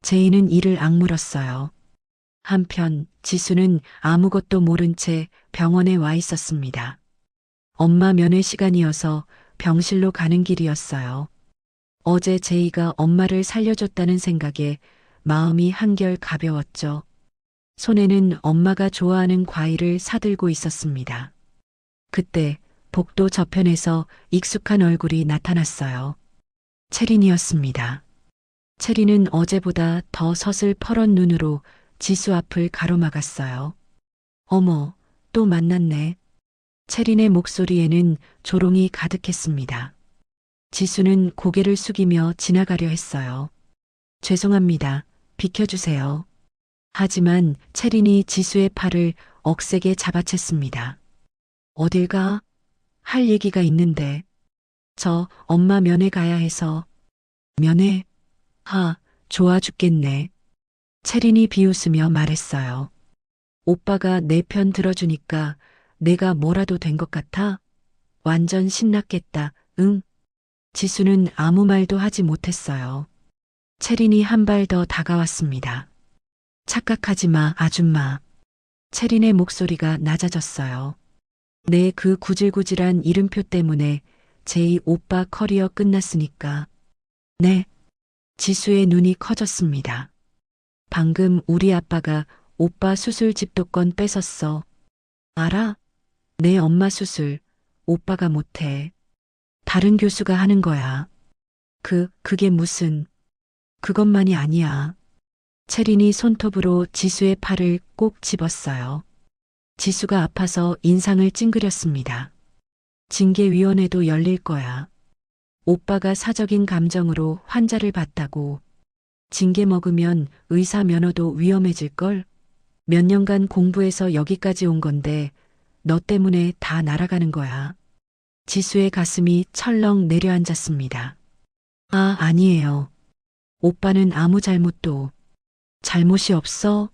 제이는 이를 악물었어요. 한편 지수는 아무것도 모른 채 병원에 와 있었습니다. 엄마 면회 시간이어서 병실로 가는 길이었어요. 어제 제이가 엄마를 살려줬다는 생각에 마음이 한결 가벼웠죠. 손에는 엄마가 좋아하는 과일을 사들고 있었습니다. 그때 복도 저편에서 익숙한 얼굴이 나타났어요. 채린이었습니다. 채린은 어제보다 더 서슬퍼런 눈으로 지수 앞을 가로막았어요. 어머, 또 만났네. 채린의 목소리에는 조롱이 가득했습니다. 지수는 고개를 숙이며 지나가려 했어요. 죄송합니다. 비켜주세요. 하지만 채린이 지수의 팔을 억세게 잡아챘습니다. 어딜 가? 할 얘기가 있는데. 저 엄마 면회 가야 해서. 면회? 좋아 죽겠네. 채린이 비웃으며 말했어요. 오빠가 내 편 들어주니까 내가 뭐라도 된 것 같아? 완전 신났겠다. 응? 지수는 아무 말도 하지 못했어요. 채린이 한 발 더 다가왔습니다. 착각하지 마, 아줌마. 채린의 목소리가 낮아졌어요. 내 그 구질구질한 이름표 때문에 제이 오빠 커리어 끝났으니까. 네. 지수의 눈이 커졌습니다. 방금 우리 아빠가 오빠 수술 집도권 뺏었어. 알아? 내 엄마 수술 오빠가 못해. 다른 교수가 하는 거야. 그게 무슨. 그것만이 아니야. 채린이 손톱으로 지수의 팔을 꼭 집었어요. 지수가 아파서 인상을 찡그렸습니다. 징계위원회도 열릴 거야. 오빠가 사적인 감정으로 환자를 봤다고. 징계 먹으면 의사 면허도 위험해질걸? 몇 년간 공부해서 여기까지 온 건데 너 때문에 다 날아가는 거야. 지수의 가슴이 철렁 내려앉았습니다. 아니에요. 오빠는 아무 잘못도. 잘못이 없어?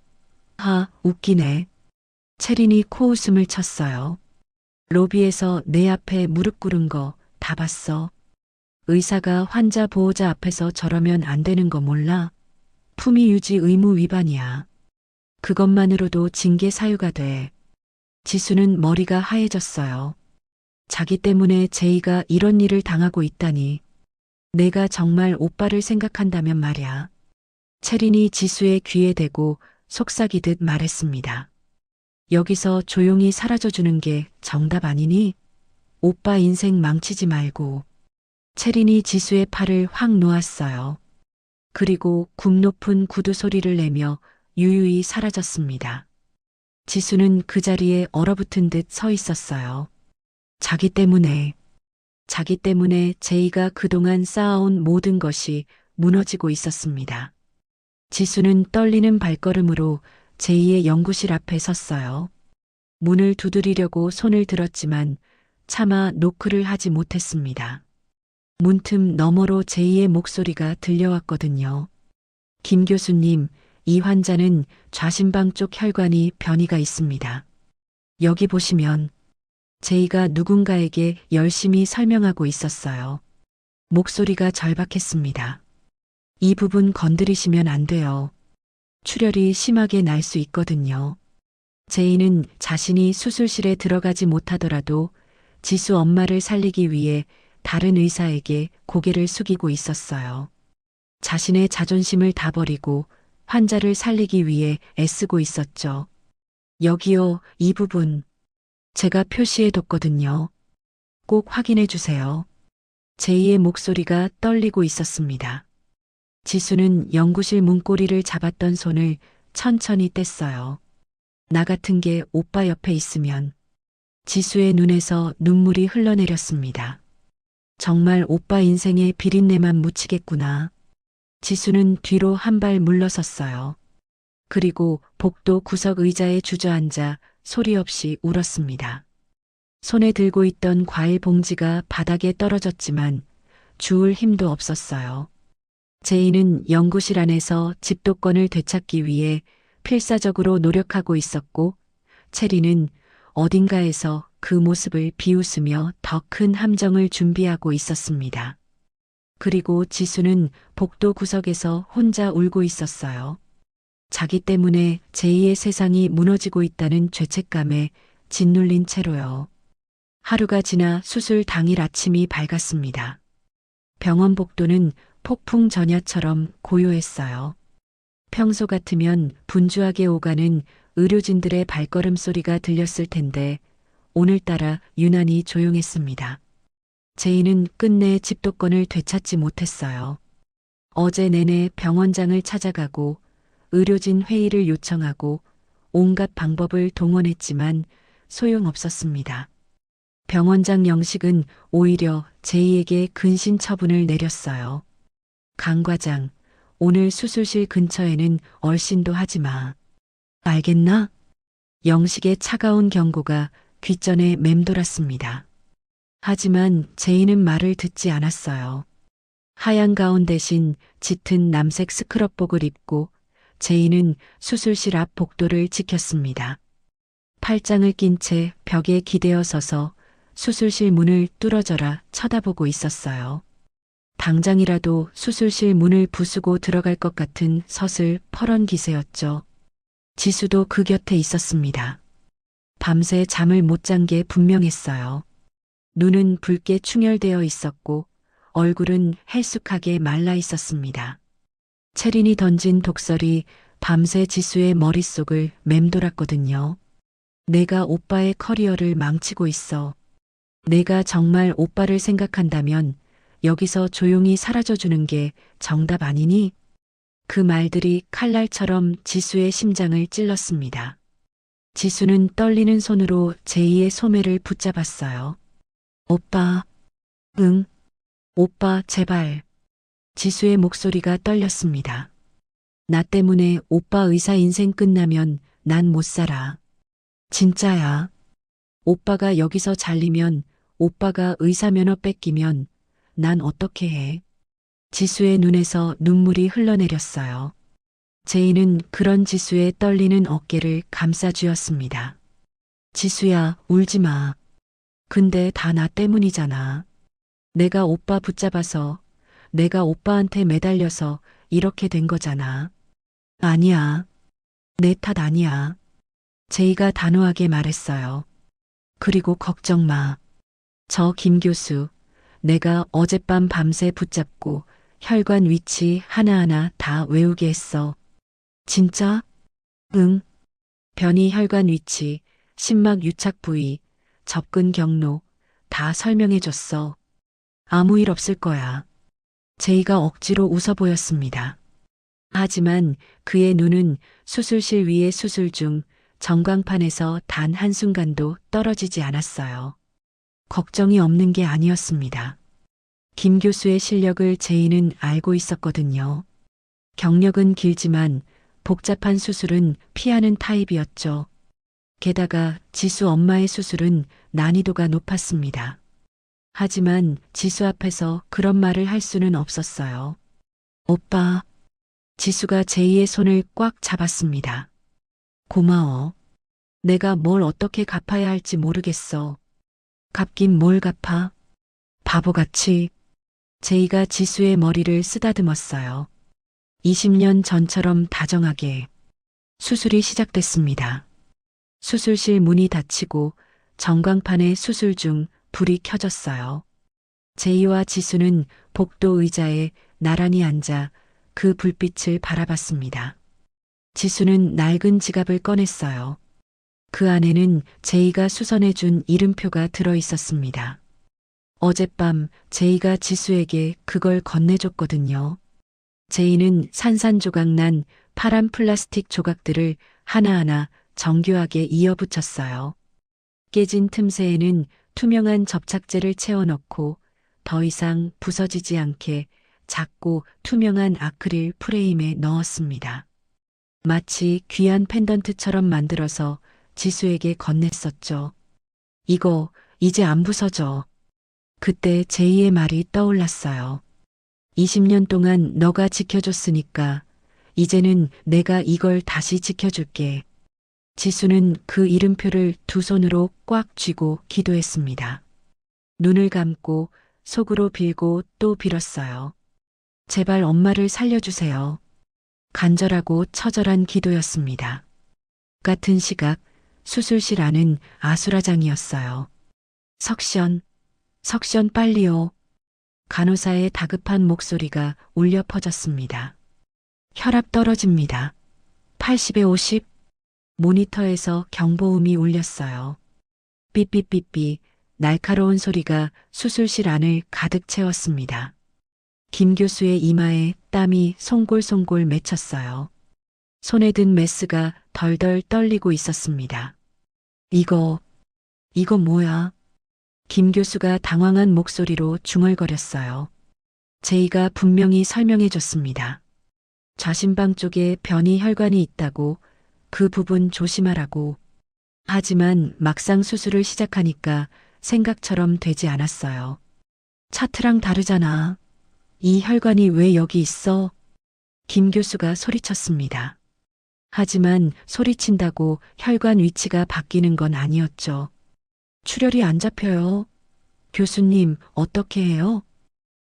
웃기네. 채린이 코웃음을 쳤어요. 로비에서 내 앞에 무릎 꿇은 거 다 봤어. 의사가 환자 보호자 앞에서 저러면 안 되는 거 몰라? 품위 유지 의무 위반이야. 그것만으로도 징계 사유가 돼. 지수는 머리가 하얘졌어요. 자기 때문에 제이가 이런 일을 당하고 있다니. 내가 정말 오빠를 생각한다면 말이야. 채린이 지수의 귀에 대고 속삭이듯 말했습니다. 여기서 조용히 사라져주는 게 정답 아니니? 오빠 인생 망치지 말고. 채린이 지수의 팔을 확 놓았어요. 그리고 굽 높은 구두 소리를 내며 유유히 사라졌습니다. 지수는 그 자리에 얼어붙은 듯 서 있었어요. 자기 때문에 제이가 그동안 쌓아온 모든 것이 무너지고 있었습니다. 지수는 떨리는 발걸음으로 제이의 연구실 앞에 섰어요. 문을 두드리려고 손을 들었지만 차마 노크를 하지 못했습니다. 문틈 너머로 제이의 목소리가 들려왔거든요. 김 교수님, 이 환자는 좌심방 쪽 혈관이 변이가 있습니다. 여기 보시면. 제이가 누군가에게 열심히 설명하고 있었어요. 목소리가 절박했습니다. 이 부분 건드리시면 안 돼요. 출혈이 심하게 날 수 있거든요. 제이는 자신이 수술실에 들어가지 못하더라도 지수 엄마를 살리기 위해 다른 의사에게 고개를 숙이고 있었어요. 자신의 자존심을 다 버리고 환자를 살리기 위해 애쓰고 있었죠. 여기요, 이 부분. 제가 표시해뒀거든요. 꼭 확인해 주세요. 제이의 목소리가 떨리고 있었습니다. 지수는 연구실 문고리를 잡았던 손을 천천히 뗐어요. 나 같은 게 오빠 옆에 있으면 지수의 눈에서 눈물이 흘러내렸습니다. 정말 오빠 인생에 비린내만 묻히겠구나. 지수는 뒤로 한 발 물러섰어요. 그리고 복도 구석 의자에 주저앉아 소리 없이 울었습니다. 손에 들고 있던 과일 봉지가 바닥에 떨어졌지만 주울 힘도 없었어요. 제이는 연구실 안에서 집도권을 되찾기 위해 필사적으로 노력하고 있었고, 체리는 어딘가에서 그 모습을 비웃으며 더 큰 함정을 준비하고 있었습니다. 그리고 지수는 복도 구석에서 혼자 울고 있었어요. 자기 때문에 제이의 세상이 무너지고 있다는 죄책감에 짓눌린 채로요. 하루가 지나 수술 당일 아침이 밝았습니다. 병원 복도는 폭풍 전야처럼 고요했어요. 평소 같으면 분주하게 오가는 의료진들의 발걸음 소리가 들렸을 텐데 오늘따라 유난히 조용했습니다. 제이는 끝내 집도권을 되찾지 못했어요. 어제 내내 병원장을 찾아가고 의료진 회의를 요청하고 온갖 방법을 동원했지만 소용없었습니다. 병원장 영식은 오히려 제이에게 근신 처분을 내렸어요. 강 과장, 오늘 수술실 근처에는 얼씬도 하지 마. 알겠나? 영식의 차가운 경고가 귓전에 맴돌았습니다. 하지만 제이는 말을 듣지 않았어요. 하얀 가운 대신 짙은 남색 스크럽복을 입고 제이는 수술실 앞 복도를 지켰습니다. 팔짱을 낀 채 벽에 기대어 서서 수술실 문을 뚫어져라 쳐다보고 있었어요. 당장이라도 수술실 문을 부수고 들어갈 것 같은 서슬 퍼런 기세였죠. 지수도 그 곁에 있었습니다. 밤새 잠을 못 잔 게 분명했어요. 눈은 붉게 충혈되어 있었고 얼굴은 헬쑥하게 말라 있었습니다. 체린이 던진 독설이 밤새 지수의 머릿속을 맴돌았거든요. 내가 오빠의 커리어를 망치고 있어. 내가 정말 오빠를 생각한다면 여기서 조용히 사라져주는 게 정답 아니니? 그 말들이 칼날처럼 지수의 심장을 찔렀습니다. 지수는 떨리는 손으로 제이의 소매를 붙잡았어요. 오빠, 응, 오빠 제발. 지수의 목소리가 떨렸습니다. 나 때문에 오빠 의사 인생 끝나면 난 못 살아. 진짜야. 오빠가 여기서 잘리면, 오빠가 의사 면허 뺏기면 난 어떻게 해? 지수의 눈에서 눈물이 흘러내렸어요. 제이는 그런 지수의 떨리는 어깨를 감싸쥐었습니다. 지수야, 울지 마. 근데 다 나 때문이잖아. 내가 오빠 붙잡아서, 내가 오빠한테 매달려서 이렇게 된 거잖아. 아니야. 내 탓 아니야. 제이가 단호하게 말했어요. 그리고 걱정 마. 저 김 교수, 내가 어젯밤 밤새 붙잡고 혈관 위치 하나하나 다 외우게 했어. 진짜? 응. 변이 혈관 위치, 심막 유착 부위, 접근 경로 다 설명해줬어. 아무 일 없을 거야. 제이가 억지로 웃어 보였습니다. 하지만 그의 눈은 수술실 위의 수술 중 전광판에서 단 한순간도 떨어지지 않았어요. 걱정이 없는 게 아니었습니다. 김 교수의 실력을 제이는 알고 있었거든요. 경력은 길지만 복잡한 수술은 피하는 타입이었죠. 게다가 지수 엄마의 수술은 난이도가 높았습니다. 하지만 지수 앞에서 그런 말을 할 수는 없었어요. 오빠. 지수가 제이의 손을 꽉 잡았습니다. 고마워. 내가 뭘 어떻게 갚아야 할지 모르겠어. 갚긴 뭘 갚아? 바보같이. 제이가 지수의 머리를 쓰다듬었어요. 20년 전처럼 다정하게. 수술이 시작됐습니다. 수술실 문이 닫히고 전광판의 수술 중 불이 켜졌어요. 제이와 지수는 복도 의자에 나란히 앉아 그 불빛을 바라봤습니다. 지수는 낡은 지갑을 꺼냈어요. 그 안에는 제이가 수선해준 이름표가 들어 있었습니다. 어젯밤 제이가 지수에게 그걸 건네줬거든요. 제이는 산산조각난 파란 플라스틱 조각들을 하나하나 정교하게 이어붙였어요. 깨진 틈새에는 투명한 접착제를 채워넣고 더 이상 부서지지 않게 작고 투명한 아크릴 프레임에 넣었습니다. 마치 귀한 펜던트처럼 만들어서 지수에게 건넸었죠. 이거 이제 안 부서져. 그때 제이의 말이 떠올랐어요. 20년 동안 너가 지켜줬으니까 이제는 내가 이걸 다시 지켜줄게. 지수는 그 이름표를 두 손으로 꽉 쥐고 기도했습니다. 눈을 감고 속으로 빌고 또 빌었어요. 제발 엄마를 살려주세요. 간절하고 처절한 기도였습니다. 같은 시각 수술실 안은 아수라장이었어요. 석션 빨리요. 간호사의 다급한 목소리가 울려 퍼졌습니다. 혈압 떨어집니다. 80에 50. 모니터에서 경보음이 울렸어요. 삐삐삐삐 날카로운 소리가 수술실 안을 가득 채웠습니다. 김 교수의 이마에 땀이 송골송골 맺혔어요. 손에 든 메스가 덜덜 떨리고 있었습니다. 이거 뭐야? 김 교수가 당황한 목소리로 중얼거렸어요. 제이가 분명히 설명해 줬습니다. 좌심방 쪽에 변이 혈관이 있다고, 그 부분 조심하라고. 하지만 막상 수술을 시작하니까 생각처럼 되지 않았어요. 차트랑 다르잖아. 이 혈관이 왜 여기 있어? 김 교수가 소리쳤습니다. 하지만 소리친다고 혈관 위치가 바뀌는 건 아니었죠. 출혈이 안 잡혀요. 교수님, 어떻게 해요?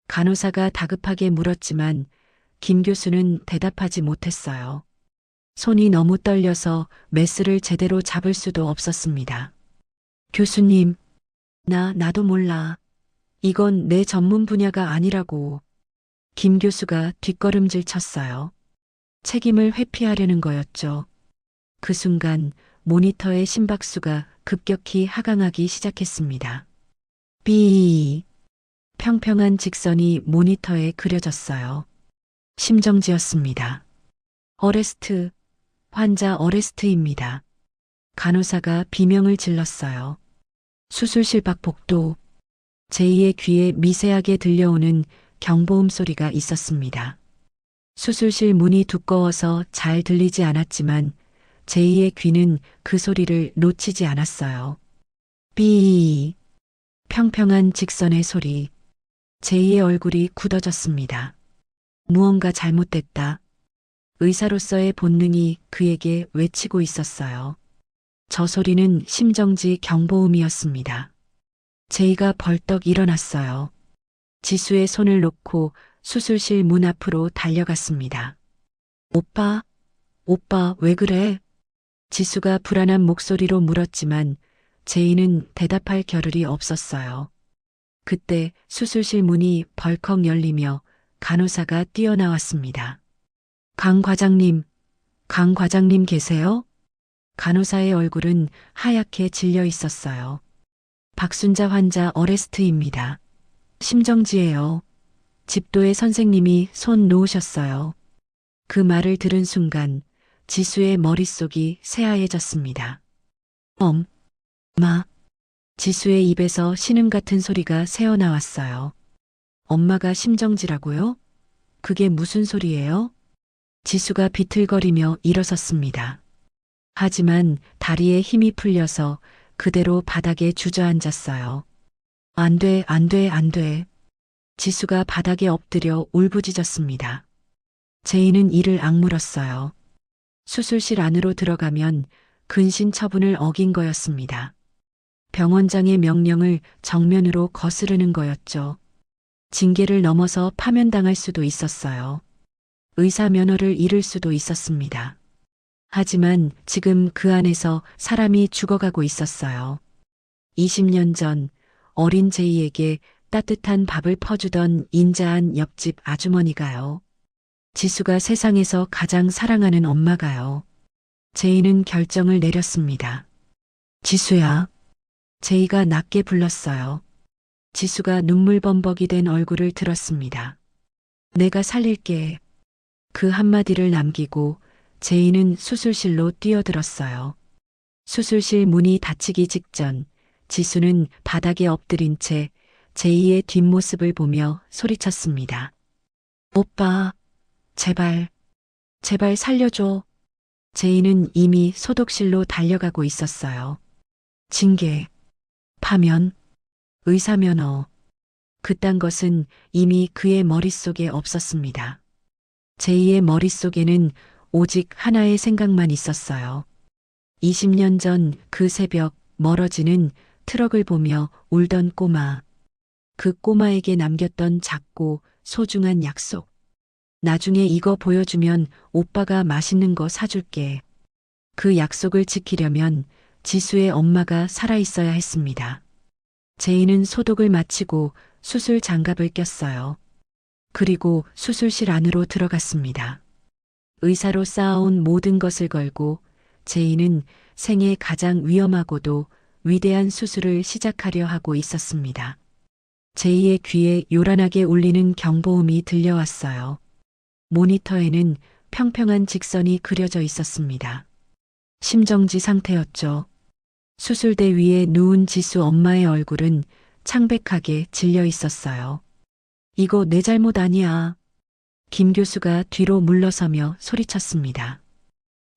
간호사가 다급하게 물었지만 김 교수는 대답하지 못했어요. 손이 너무 떨려서 메스를 제대로 잡을 수도 없었습니다. 교수님, 나도 몰라. 이건 내 전문 분야가 아니라고. 김 교수가 뒷걸음질 쳤어요. 책임을 회피하려는 거였죠. 그 순간 모니터의 심박수가 급격히 하강하기 시작했습니다. 삐. 평평한 직선이 모니터에 그려졌어요. 심정지였습니다. 어레스트. 환자 어레스트입니다. 간호사가 비명을 질렀어요. 수술실 밖 복도. 제이의 귀에 미세하게 들려오는 경보음 소리가 있었습니다. 수술실 문이 두꺼워서 잘 들리지 않았지만 제이의 귀는 그 소리를 놓치지 않았어요. 삐. 평평한 직선의 소리. 제이의 얼굴이 굳어졌습니다. 무언가 잘못됐다. 의사로서의 본능이 그에게 외치고 있었어요. 저 소리는 심정지 경보음이었습니다. 제이가 벌떡 일어났어요. 지수의 손을 놓고 수술실 문 앞으로 달려갔습니다. 오빠 왜 그래? 지수가 불안한 목소리로 물었지만 제이는 대답할 겨를이 없었어요. 그때 수술실 문이 벌컥 열리며 간호사가 뛰어나왔습니다. 강 과장님 계세요? 간호사의 얼굴은 하얗게 질려 있었어요. 박순자 환자 어레스트입니다. 심정지예요. 집도의 선생님이 손 놓으셨어요. 그 말을 들은 순간 지수의 머릿속이 새하얘졌습니다. 엄마. 지수의 입에서 신음 같은 소리가 새어나왔어요. 엄마가 심정지라고요? 그게 무슨 소리예요? 지수가 비틀거리며 일어섰습니다. 하지만 다리에 힘이 풀려서 그대로 바닥에 주저앉았어요. 안 돼. 지수가 바닥에 엎드려 울부짖었습니다. 제이는 이를 악물었어요. 수술실 안으로 들어가면 근신 처분을 어긴 거였습니다. 병원장의 명령을 정면으로 거스르는 거였죠. 징계를 넘어서 파면당할 수도 있었어요. 의사 면허를 잃을 수도 있었습니다. 하지만 지금 그 안에서 사람이 죽어가고 있었어요. 20년 전 어린 제이에게 따뜻한 밥을 퍼주던 인자한 옆집 아주머니가요. 지수가 세상에서 가장 사랑하는 엄마가요. 제이는 결정을 내렸습니다. 지수야. 제이가 낮게 불렀어요. 지수가 눈물범벅이 된 얼굴을 들었습니다. 내가 살릴게. 그 한마디를 남기고 제이는 수술실로 뛰어들었어요. 수술실 문이 닫히기 직전 지수는 바닥에 엎드린 채 제이의 뒷모습을 보며 소리쳤습니다. 오빠, 제발, 제발 살려줘. 제이는 이미 소독실로 달려가고 있었어요. 징계, 파면, 의사면허. 그딴 것은 이미 그의 머릿속에 없었습니다. 제이의 머릿속에는 오직 하나의 생각만 있었어요. 20년 전 그 새벽 멀어지는 트럭을 보며 울던 꼬마. 그 꼬마에게 남겼던 작고 소중한 약속. 나중에 이거 보여주면 오빠가 맛있는 거 사줄게. 그 약속을 지키려면 지수의 엄마가 살아있어야 했습니다. 제이는 소독을 마치고 수술 장갑을 꼈어요. 그리고 수술실 안으로 들어갔습니다. 의사로 쌓아온 모든 것을 걸고 제이는 생애 가장 위험하고도 위대한 수술을 시작하려 하고 있었습니다. 제이의 귀에 요란하게 울리는 경보음이 들려왔어요. 모니터에는 평평한 직선이 그려져 있었습니다. 심정지 상태였죠. 수술대 위에 누운 지수 엄마의 얼굴은 창백하게 질려 있었어요. 이거 내 잘못 아니야. 김 교수가 뒤로 물러서며 소리쳤습니다.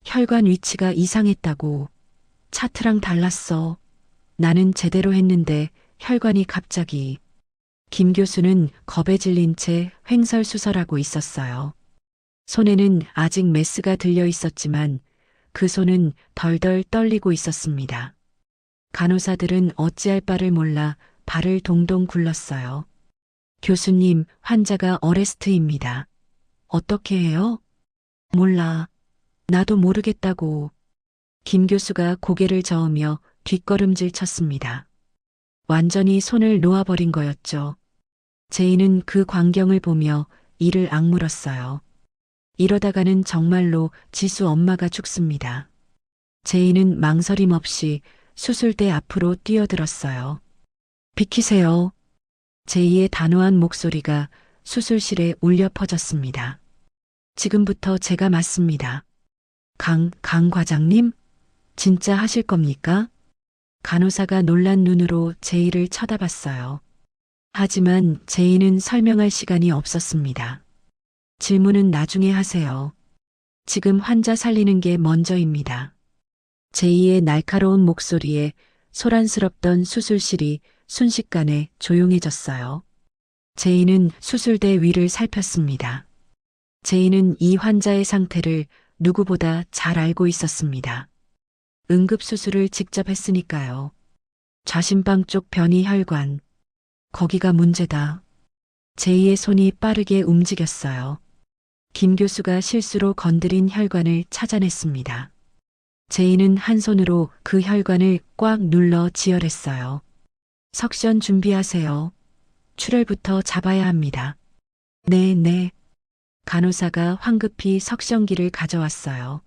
혈관 위치가 이상했다고. 차트랑 달랐어. 나는 제대로 했는데 혈관이 갑자기. 김 교수는 겁에 질린 채 횡설수설하고 있었어요. 손에는 아직 메스가 들려 있었지만 그 손은 덜덜 떨리고 있었습니다. 간호사들은 어찌할 바를 몰라 발을 동동 굴렀어요. 교수님, 환자가 어레스트입니다. 어떻게 해요? 몰라. 나도 모르겠다고. 김 교수가 고개를 저으며 뒷걸음질 쳤습니다. 완전히 손을 놓아버린 거였죠. 제이는 그 광경을 보며 이를 악물었어요. 이러다가는 정말로 지수 엄마가 죽습니다. 제이는 망설임 없이 수술대 앞으로 뛰어들었어요. 비키세요. 제이의 단호한 목소리가 수술실에 울려 퍼졌습니다. 지금부터 제가 맞습니다. 강 과장님? 진짜 하실 겁니까? 간호사가 놀란 눈으로 제이를 쳐다봤어요. 하지만 제이는 설명할 시간이 없었습니다. 질문은 나중에 하세요. 지금 환자 살리는 게 먼저입니다. 제이의 날카로운 목소리에 소란스럽던 수술실이 순식간에 조용해졌어요. 제이는 수술대 위를 살폈습니다. 제이는 이 환자의 상태를 누구보다 잘 알고 있었습니다. 응급수술을 직접 했으니까요. 좌심방 쪽 변이 혈관. 거기가 문제다. 제이의 손이 빠르게 움직였어요. 김 교수가 실수로 건드린 혈관을 찾아냈습니다. 제이는 한 손으로 그 혈관을 꽉 눌러 지혈했어요. 석션 준비하세요. 출혈부터 잡아야 합니다. 네. 간호사가 황급히 석션기를 가져왔어요.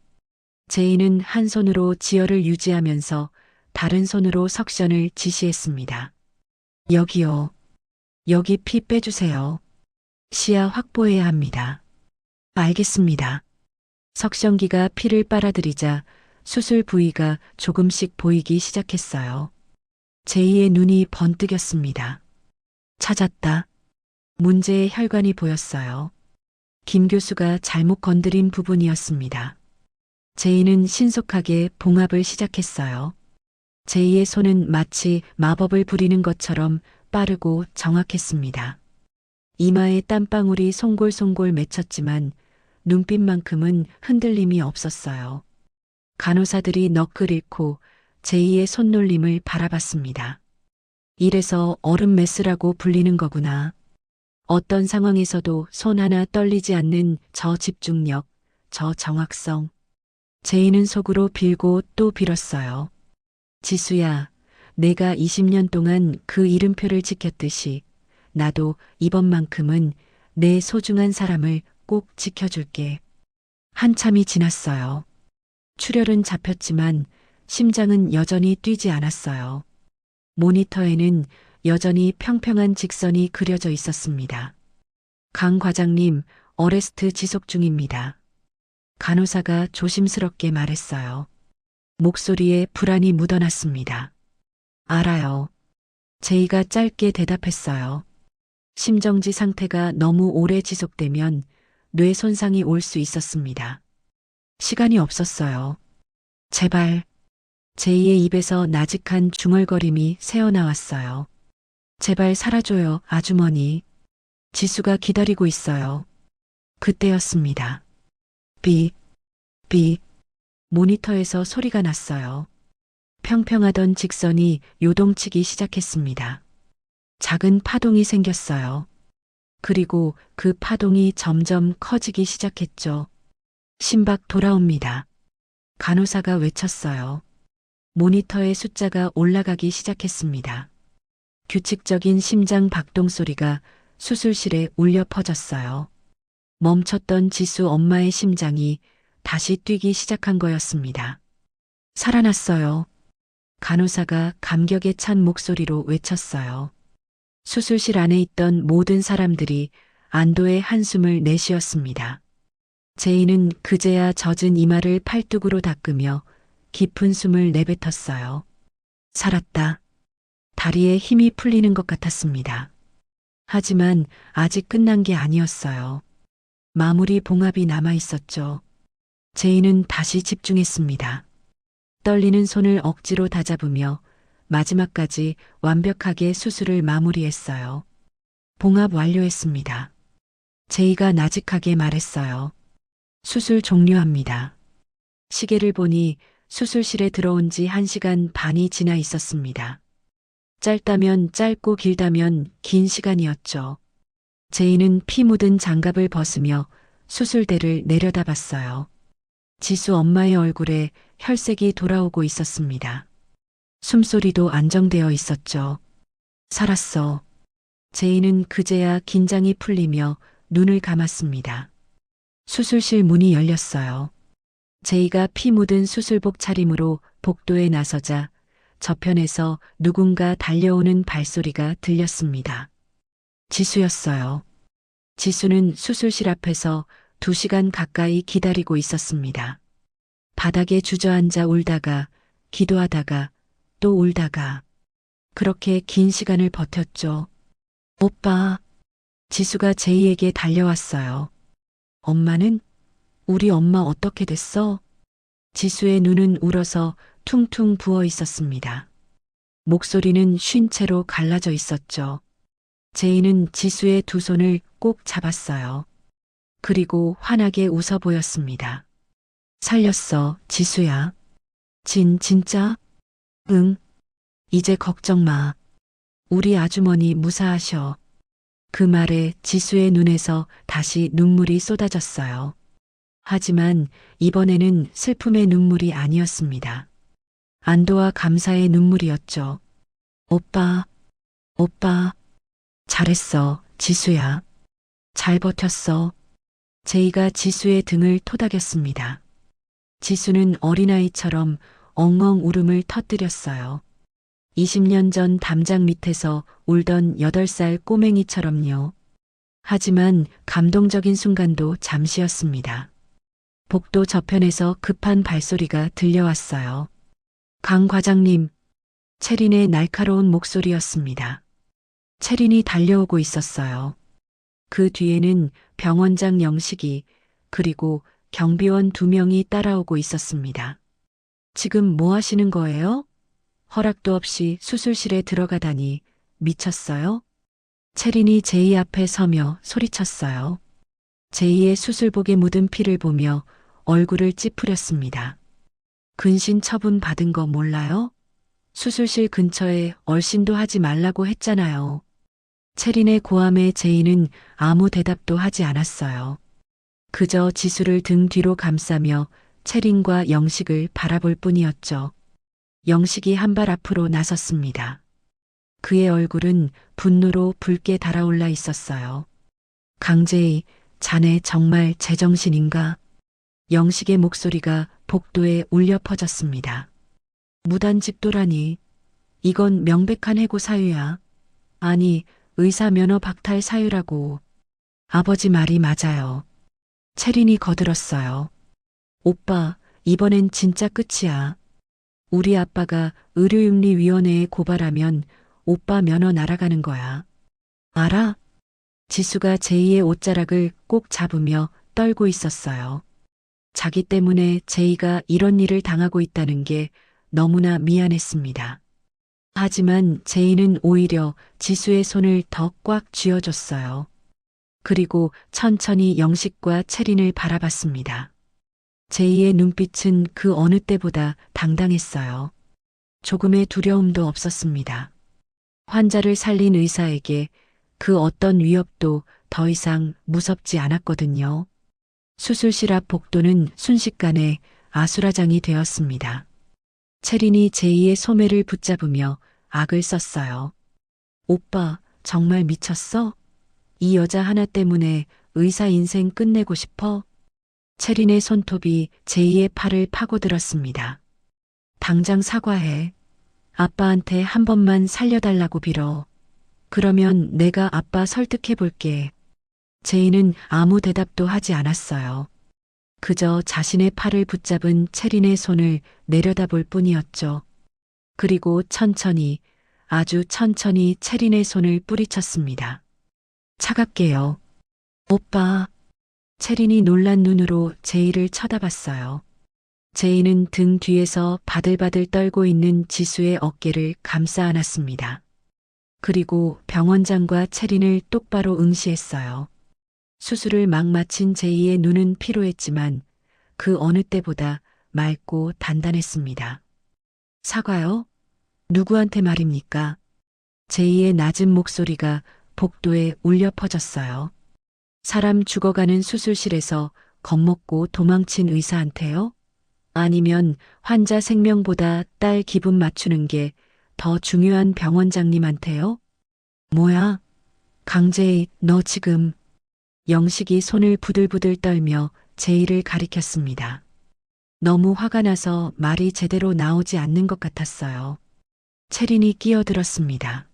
제이는 한 손으로 지혈을 유지하면서 다른 손으로 석션을 지시했습니다. 여기요. 여기 피 빼주세요. 시야 확보해야 합니다. 알겠습니다. 석션기가 피를 빨아들이자 수술 부위가 조금씩 보이기 시작했어요. 제이의 눈이 번뜩였습니다. 찾았다. 문제의 혈관이 보였어요. 김 교수가 잘못 건드린 부분이었습니다. 제이는 신속하게 봉합을 시작했어요. 제이의 손은 마치 마법을 부리는 것처럼 빠르고 정확했습니다. 이마에 땀방울이 송골송골 맺혔지만 눈빛만큼은 흔들림이 없었어요. 간호사들이 넋을 잃고 제이의 손놀림을 바라봤습니다. 이래서 얼음 메스라고 불리는 거구나. 어떤 상황에서도 손 하나 떨리지 않는 저 집중력, 저 정확성. 제이는 속으로 빌고 또 빌었어요. 지수야, 내가 20년 동안 그 이름표를 지켰듯이 나도 이번만큼은 내 소중한 사람을 꼭 지켜줄게. 한참이 지났어요. 출혈은 잡혔지만 심장은 여전히 뛰지 않았어요. 모니터에는 여전히 평평한 직선이 그려져 있었습니다. 강 과장님, 어레스트 지속 중입니다. 간호사가 조심스럽게 말했어요. 목소리에 불안이 묻어났습니다. 알아요. 제이가 짧게 대답했어요. 심정지 상태가 너무 오래 지속되면 뇌 손상이 올 수 있었습니다. 시간이 없었어요. 제발. 제이의 입에서 나직한 중얼거림이 새어나왔어요. 제발 살아줘요, 아주머니. 지수가 기다리고 있어요. 그때였습니다. 삐, 삐. 모니터에서 소리가 났어요. 평평하던 직선이 요동치기 시작했습니다. 작은 파동이 생겼어요. 그리고 그 파동이 점점 커지기 시작했죠. 심박 돌아옵니다. 간호사가 외쳤어요. 모니터의 숫자가 올라가기 시작했습니다. 규칙적인 심장 박동 소리가 수술실에 울려 퍼졌어요. 멈췄던 지수 엄마의 심장이 다시 뛰기 시작한 거였습니다. 살아났어요. 간호사가 감격에 찬 목소리로 외쳤어요. 수술실 안에 있던 모든 사람들이 안도의 한숨을 내쉬었습니다. 제이는 그제야 젖은 이마를 팔뚝으로 닦으며 깊은 숨을 내뱉었어요. 살았다. 다리에 힘이 풀리는 것 같았습니다. 하지만 아직 끝난 게 아니었어요. 마무리 봉합이 남아 있었죠. 제이는 다시 집중했습니다. 떨리는 손을 억지로 다잡으며 마지막까지 완벽하게 수술을 마무리했어요. 봉합 완료했습니다. 제이가 나직하게 말했어요. 수술 종료합니다. 시계를 보니 수술실에 들어온 지 1시간 반이 지나 있었습니다. 짧다면 짧고 길다면 긴 시간이었죠. 제이는 피 묻은 장갑을 벗으며 수술대를 내려다봤어요. 지수 엄마의 얼굴에 혈색이 돌아오고 있었습니다. 숨소리도 안정되어 있었죠. 살았어. 제이는 그제야 긴장이 풀리며 눈을 감았습니다. 수술실 문이 열렸어요. 제이가 피 묻은 수술복 차림으로 복도에 나서자 저편에서 누군가 달려오는 발소리가 들렸습니다. 지수였어요. 지수는 수술실 앞에서 2시간 가까이 기다리고 있었습니다. 바닥에 주저앉아 울다가 기도하다가 또 울다가 그렇게 긴 시간을 버텼죠. 오빠. 지수가 제이에게 달려왔어요. 엄마는? 우리 엄마 어떻게 됐어? 지수의 눈은 울어서 퉁퉁 부어 있었습니다. 목소리는 쉰 채로 갈라져 있었죠. 제이는 지수의 두 손을 꼭 잡았어요. 그리고 환하게 웃어 보였습니다. 살렸어, 지수야. 진짜? 응. 이제 걱정 마. 우리 아주머니 무사하셔. 그 말에 지수의 눈에서 다시 눈물이 쏟아졌어요. 하지만 이번에는 슬픔의 눈물이 아니었습니다. 안도와 감사의 눈물이었죠. 오빠, 잘했어, 지수야. 잘 버텼어. 제이가 지수의 등을 토닥였습니다. 지수는 어린아이처럼 엉엉 울음을 터뜨렸어요. 20년 전 담장 밑에서 울던 8살 꼬맹이처럼요. 하지만 감동적인 순간도 잠시였습니다. 복도 저편에서 급한 발소리가 들려왔어요. 강 과장님, 채린의 날카로운 목소리였습니다. 채린이 달려오고 있었어요. 그 뒤에는 병원장 영식이 그리고 경비원 2명이 따라오고 있었습니다. 지금 뭐 하시는 거예요? 허락도 없이 수술실에 들어가다니 미쳤어요? 채린이 제이 앞에 서며 소리쳤어요. 제이의 수술복에 묻은 피를 보며 얼굴을 찌푸렸습니다. 근신 처분 받은 거 몰라요? 수술실 근처에 얼씬도 하지 말라고 했잖아요. 채린의 고함에 제이는 아무 대답도 하지 않았어요. 그저 지수를 등 뒤로 감싸며 채린과 영식을 바라볼 뿐이었죠. 영식이 한 발 앞으로 나섰습니다. 그의 얼굴은 분노로 붉게 달아올라 있었어요. 강제희, 자네 정말 제정신인가? 영식의 목소리가 복도에 울려 퍼졌습니다. 무단집도라니. 이건 명백한 해고 사유야. 아니, 의사 면허 박탈 사유라고. 아버지 말이 맞아요. 채린이 거들었어요. 오빠, 이번엔 진짜 끝이야. 우리 아빠가 의료윤리위원회에 고발하면 오빠 면허 날아가는 거야. 알아? 지수가 제이의 옷자락을 꼭 잡으며 떨고 있었어요. 자기 때문에 제이가 이런 일을 당하고 있다는 게 너무나 미안했습니다. 하지만 제이는 오히려 지수의 손을 더 꽉 쥐어줬어요. 그리고 천천히 영식과 채린을 바라봤습니다. 제이의 눈빛은 그 어느 때보다 당당했어요. 조금의 두려움도 없었습니다. 환자를 살린 의사에게 그 어떤 위협도 더 이상 무섭지 않았거든요. 수술실 앞 복도는 순식간에 아수라장이 되었습니다. 채린이 제이의 소매를 붙잡으며 악을 썼어요. 오빠, 정말 미쳤어? 이 여자 하나 때문에 의사 인생 끝내고 싶어? 채린의 손톱이 제이의 팔을 파고들었습니다. 당장 사과해. 아빠한테 한 번만 살려달라고 빌어. 그러면 내가 아빠 설득해 볼게. 제이는 아무 대답도 하지 않았어요. 그저 자신의 팔을 붙잡은 채린의 손을 내려다볼 뿐이었죠. 그리고 천천히, 아주 천천히 채린의 손을 뿌리쳤습니다. 차갑게요. 오빠. 채린이 놀란 눈으로 제이를 쳐다봤어요. 제이는 등 뒤에서 바들바들 떨고 있는 지수의 어깨를 감싸 안았습니다. 그리고 병원장과 채린을 똑바로 응시했어요. 수술을 막 마친 제이의 눈은 피로했지만 그 어느 때보다 맑고 단단했습니다. 사과요? 누구한테 말입니까? 제이의 낮은 목소리가 복도에 울려 퍼졌어요. 사람 죽어가는 수술실에서 겁먹고 도망친 의사한테요? 아니면 환자 생명보다 딸 기분 맞추는 게 더 중요한 병원장님한테요? 뭐야? 강제희, 너 지금. 영식이 손을 부들부들 떨며 제이를 가리켰습니다. 너무 화가 나서 말이 제대로 나오지 않는 것 같았어요. 채린이 끼어들었습니다.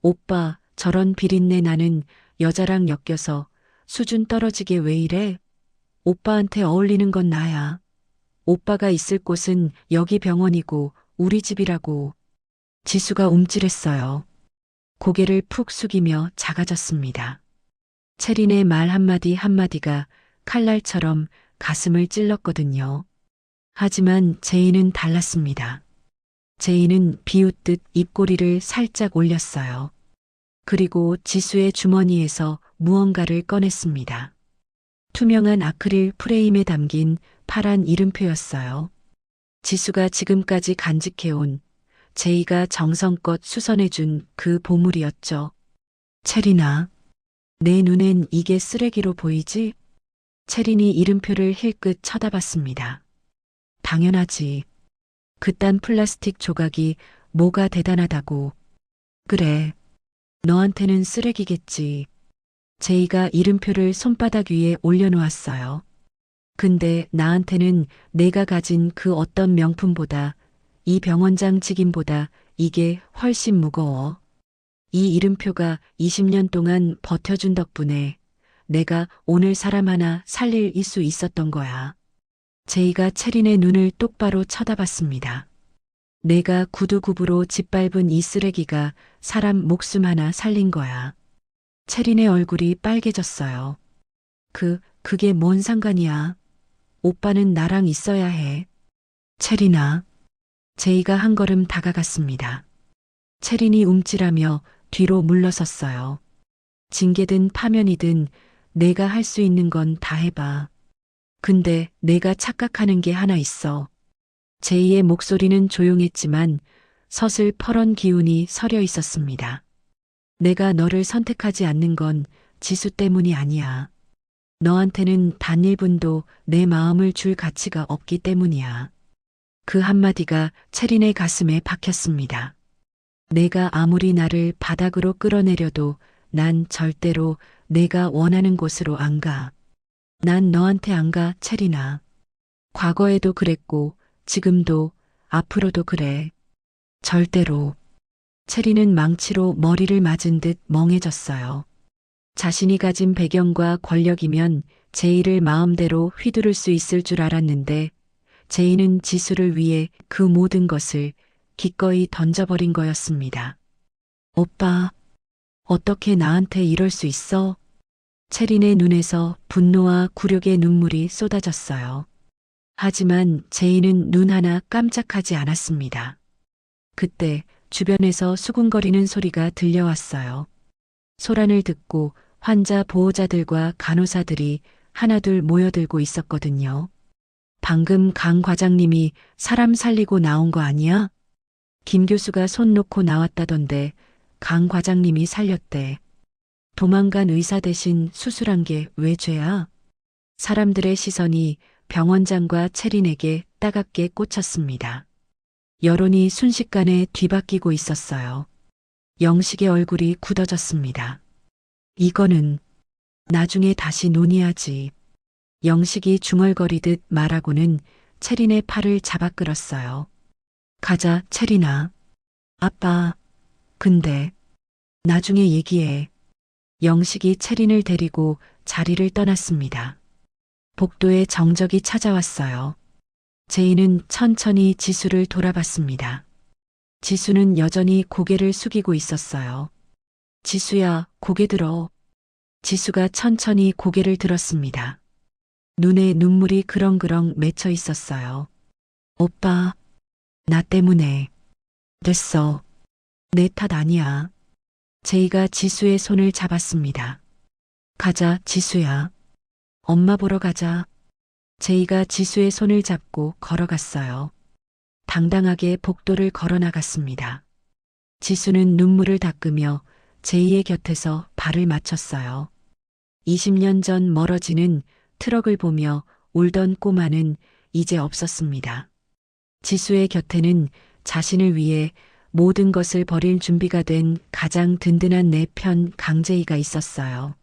오빠, 저런 비린내 나는 여자랑 엮여서 수준 떨어지게 왜 이래? 오빠한테 어울리는 건 나야. 오빠가 있을 곳은 여기 병원이고 우리 집이라고. 지수가 움찔했어요. 고개를 푹 숙이며 작아졌습니다. 채린의 말 한마디 한마디가 칼날처럼 가슴을 찔렀거든요. 하지만 제이는 달랐습니다. 제이는 비웃듯 입꼬리를 살짝 올렸어요. 그리고 지수의 주머니에서 무언가를 꺼냈습니다. 투명한 아크릴 프레임에 담긴 파란 이름표였어요. 지수가 지금까지 간직해온, 제이가 정성껏 수선해준 그 보물이었죠. 채린아, 내 눈엔 이게 쓰레기로 보이지? 채린이 이름표를 힐끗 쳐다봤습니다. 당연하지. 그딴 플라스틱 조각이 뭐가 대단하다고. 그래. 너한테는 쓰레기겠지. 제이가 이름표를 손바닥 위에 올려놓았어요. 근데 나한테는 내가 가진 그 어떤 명품보다, 이 병원장 직임보다 이게 훨씬 무거워. 이 이름표가 20년 동안 버텨준 덕분에 내가 오늘 사람 하나 살릴 수 있었던 거야. 제이가 채린의 눈을 똑바로 쳐다봤습니다. 내가 구두굽으로 짓밟은 이 쓰레기가 사람 목숨 하나 살린 거야. 채린의 얼굴이 빨개졌어요. 그게 뭔 상관이야. 오빠는 나랑 있어야 해. 채린아. 제이가 한 걸음 다가갔습니다. 채린이 움찔하며 뒤로 물러섰어요. 징계든 파면이든 내가 할 수 있는 건 다 해봐. 근데 내가 착각하는 게 하나 있어. 제이의 목소리는 조용했지만 서슬퍼런 기운이 서려 있었습니다. 내가 너를 선택하지 않는 건 지수 때문이 아니야. 너한테는 단 1분도 내 마음을 줄 가치가 없기 때문이야. 그 한마디가 채린의 가슴에 박혔습니다. 내가 아무리 나를 바닥으로 끌어내려도 난 절대로 내가 원하는 곳으로 안 가. 난 너한테 안 가, 채린아. 과거에도 그랬고, 지금도, 앞으로도 그래. 절대로. 채린은 망치로 머리를 맞은 듯 멍해졌어요. 자신이 가진 배경과 권력이면 제이를 마음대로 휘두를 수 있을 줄 알았는데, 제이는 지수를 위해 그 모든 것을 기꺼이 던져버린 거였습니다. 오빠, 어떻게 나한테 이럴 수 있어? 체린의 눈에서 분노와 굴욕의 눈물이 쏟아졌어요. 하지만 제이는 눈 하나 깜짝하지 않았습니다. 그때 주변에서 수군거리는 소리가 들려왔어요. 소란을 듣고 환자 보호자들과 간호사들이 하나둘 모여들고 있었거든요. 방금 강 과장님이 사람 살리고 나온 거 아니야? 김 교수가 손 놓고 나왔다던데 강 과장님이 살렸대. 도망간 의사 대신 수술한 게 왜 죄야? 사람들의 시선이 병원장과 체린에게 따갑게 꽂혔습니다. 여론이 순식간에 뒤바뀌고 있었어요. 영식의 얼굴이 굳어졌습니다. 이거는 나중에 다시 논의하지. 영식이 중얼거리듯 말하고는 체린의 팔을 잡아 끌었어요. 가자, 체린아. 아빠, 근데 나중에 얘기해. 영식이 체린을 데리고 자리를 떠났습니다. 복도에 정적이 찾아왔어요. 제이는 천천히 지수를 돌아봤습니다. 지수는 여전히 고개를 숙이고 있었어요. 지수야, 고개 들어. 지수가 천천히 고개를 들었습니다. 눈에 눈물이 그렁그렁 맺혀 있었어요. 오빠, 나 때문에. 됐어. 내 탓 아니야. 제이가 지수의 손을 잡았습니다. 가자, 지수야. 엄마 보러 가자. 제이가 지수의 손을 잡고 걸어갔어요. 당당하게 복도를 걸어 나갔습니다. 지수는 눈물을 닦으며 제이의 곁에서 발을 맞췄어요. 20년 전 멀어지는 트럭을 보며 울던 꼬마는 이제 없었습니다. 지수의 곁에는 자신을 위해 모든 것을 버릴 준비가 된 가장 든든한 내 편 강제이가 있었어요.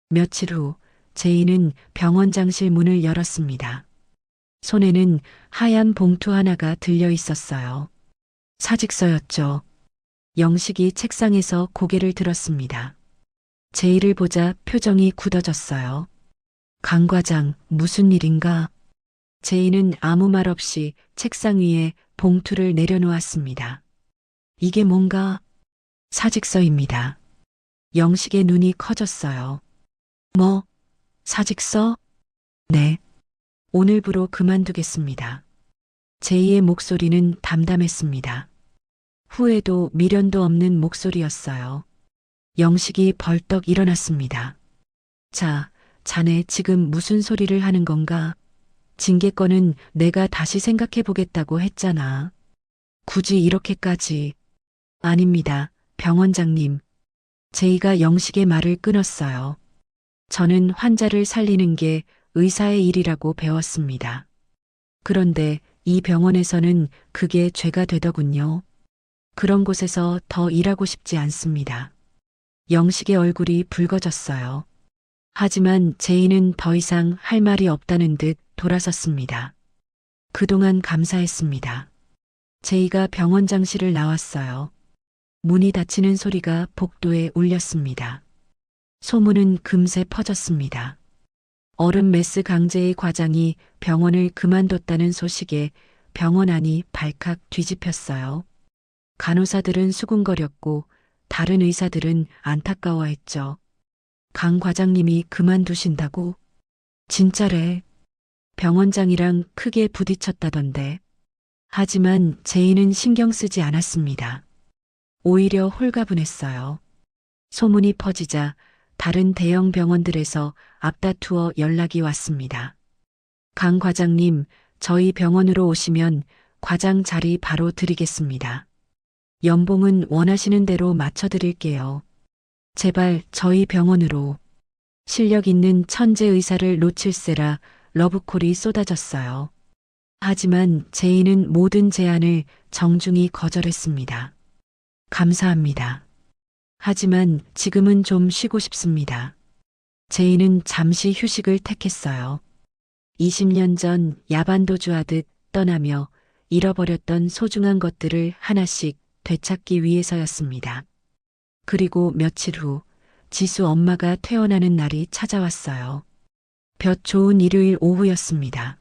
며칠 후 제이는 병원장실 문을 열었습니다. 손에는 하얀 봉투 하나가 들려 있었어요. 사직서였죠. 영식이 책상에서 고개를 들었습니다. 제이를 보자 표정이 굳어졌어요. 강 과장, 무슨 일인가? 제이는 아무 말 없이 책상 위에 봉투를 내려놓았습니다. 이게 뭔가? 사직서입니다. 영식의 눈이 커졌어요. 뭐? 사직서? 네. 오늘부로 그만두겠습니다. 제이의 목소리는 담담했습니다. 후회도 미련도 없는 목소리였어요. 영식이 벌떡 일어났습니다. 자, 자네 지금 무슨 소리를 하는 건가? 징계권은 내가 다시 생각해 보겠다고 했잖아. 굳이 이렇게까지. 아닙니다, 병원장님. 제이가 영식의 말을 끊었어요. 저는 환자를 살리는 게 의사의 일이라고 배웠습니다. 그런데 이 병원에서는 그게 죄가 되더군요. 그런 곳에서 더 일하고 싶지 않습니다. 영식의 얼굴이 붉어졌어요. 하지만 제이는 더 이상 할 말이 없다는 듯 돌아섰습니다. 그동안 감사했습니다. 제이가 병원장실을 나왔어요. 문이 닫히는 소리가 복도에 울렸습니다. 소문은 금세 퍼졌습니다. 어른 메스 강제의 과장이 병원을 그만뒀다는 소식에 병원 안이 발칵 뒤집혔어요. 간호사들은 수군거렸고 다른 의사들은 안타까워했죠. 강 과장님이 그만두신다고? 진짜래. 병원장이랑 크게 부딪혔다던데. 하지만 제이는 신경 쓰지 않았습니다. 오히려 홀가분했어요. 소문이 퍼지자 다른 대형 병원들에서 앞다투어 연락이 왔습니다. 강 과장님, 저희 병원으로 오시면 과장 자리 바로 드리겠습니다. 연봉은 원하시는 대로 맞춰드릴게요. 제발 저희 병원으로. 실력 있는 천재 의사를 놓칠세라 러브콜이 쏟아졌어요. 하지만 제이는 모든 제안을 정중히 거절했습니다. 감사합니다. 하지만 지금은 좀 쉬고 싶습니다. 제이는 잠시 휴식을 택했어요. 20년 전 야반도주하듯 떠나며 잃어버렸던 소중한 것들을 하나씩 되찾기 위해서였습니다. 그리고 며칠 후 지수 엄마가 퇴원하는 날이 찾아왔어요. 볕 좋은 일요일 오후였습니다.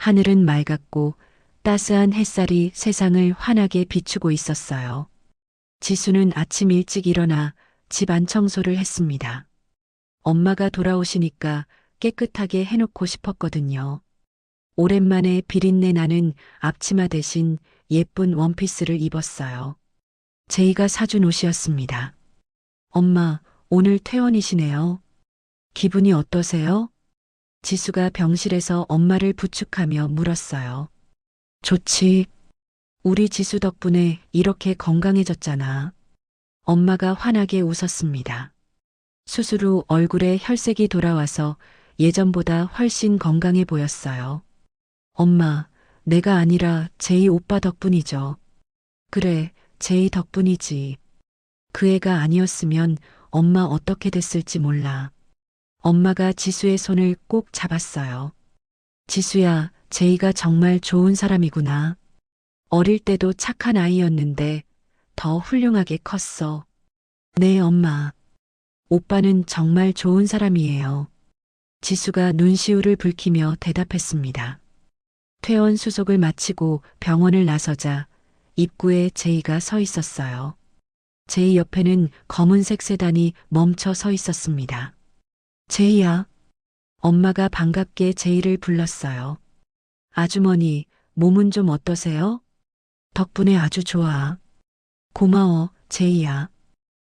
하늘은 맑았고 따스한 햇살이 세상을 환하게 비추고 있었어요. 지수는 아침 일찍 일어나 집안 청소를 했습니다. 엄마가 돌아오시니까 깨끗하게 해놓고 싶었거든요. 오랜만에 비린내 나는 앞치마 대신 예쁜 원피스를 입었어요. 제이가 사준 옷이었습니다. 엄마, 오늘 퇴원이시네요. 기분이 어떠세요? 지수가 병실에서 엄마를 부축하며 물었어요. 좋지. 우리 지수 덕분에 이렇게 건강해졌잖아. 엄마가 환하게 웃었습니다. 수술 후 얼굴에 혈색이 돌아와서 예전보다 훨씬 건강해 보였어요. 엄마, 내가 아니라 제이 오빠 덕분이죠. 그래, 제이 덕분이지. 그 애가 아니었으면 엄마 어떻게 됐을지 몰라. 엄마가 지수의 손을 꼭 잡았어요. 지수야, 제이가 정말 좋은 사람이구나. 어릴 때도 착한 아이였는데 더 훌륭하게 컸어. 네, 엄마. 오빠는 정말 좋은 사람이에요. 지수가 눈시울을 붉히며 대답했습니다. 퇴원 수속을 마치고 병원을 나서자 입구에 제이가 서 있었어요. 제이 옆에는 검은색 세단이 멈춰 서 있었습니다. 제이야. 엄마가 반갑게 제이를 불렀어요. 아주머니, 몸은 좀 어떠세요? 덕분에 아주 좋아. 고마워, 제이야.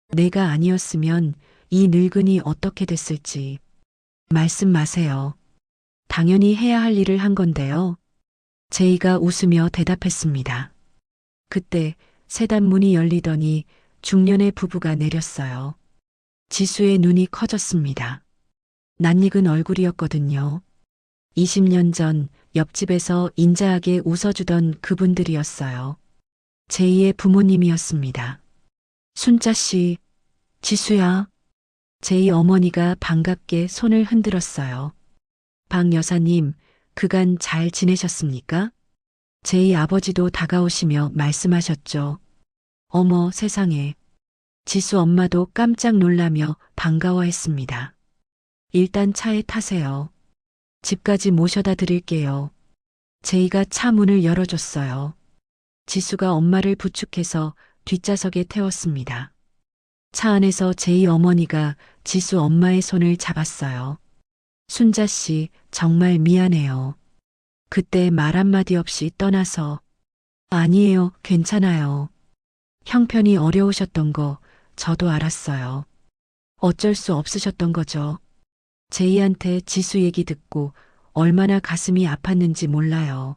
내가 아니었으면 이 늙은이 어떻게 됐을지. 말씀 마세요. 당연히 해야 할 일을 한 건데요. 제이가 웃으며 대답했습니다. 그때 세단 문이 열리더니 중년의 부부가 내렸어요. 지수의 눈이 커졌습니다. 낯익은 얼굴이었거든요. 20년 전 옆집에서 인자하게 웃어주던 그분들이었어요. 제이의 부모님이었습니다. 순자 씨, 지수야. 제이 어머니가 반갑게 손을 흔들었어요. 박 여사님, 그간 잘 지내셨습니까? 제이 아버지도 다가오시며 말씀하셨죠. 어머 세상에. 지수 엄마도 깜짝 놀라며 반가워했습니다. 일단 차에 타세요. 집까지 모셔다 드릴게요. 제이가 차 문을 열어줬어요. 지수가 엄마를 부축해서 뒷좌석에 태웠습니다. 차 안에서 제이 어머니가 지수 엄마의 손을 잡았어요. 순자 씨, 정말 미안해요. 그때 말 한마디 없이 떠나서. 아니에요, 괜찮아요. 형편이 어려우셨던 거 저도 알았어요. 어쩔 수 없으셨던 거죠. 제이한테 지수 얘기 듣고 얼마나 가슴이 아팠는지 몰라요.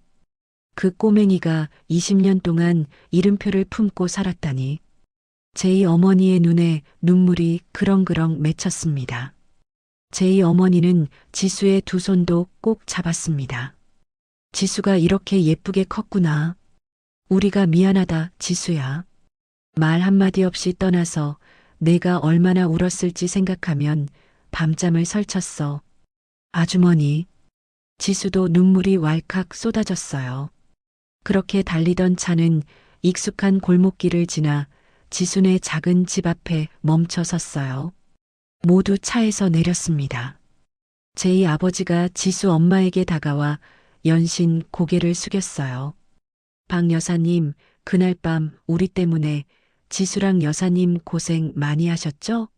그 꼬맹이가 20년 동안 이름표를 품고 살았다니. 제이 어머니의 눈에 눈물이 그렁그렁 맺혔습니다. 제이 어머니는 지수의 두 손도 꼭 잡았습니다. 지수가 이렇게 예쁘게 컸구나. 우리가 미안하다, 지수야. 말 한마디 없이 떠나서 내가 얼마나 울었을지 생각하면 밤잠을 설쳤어. 아주머니. 지수도 눈물이 왈칵 쏟아졌어요. 그렇게 달리던 차는 익숙한 골목길을 지나 지수네 작은 집 앞에 멈춰 섰어요. 모두 차에서 내렸습니다. 제이 아버지가 지수 엄마에게 다가와 연신 고개를 숙였어요. 박 여사님, 그날 밤 우리 때문에 지수랑 여사님 고생 많이 하셨죠?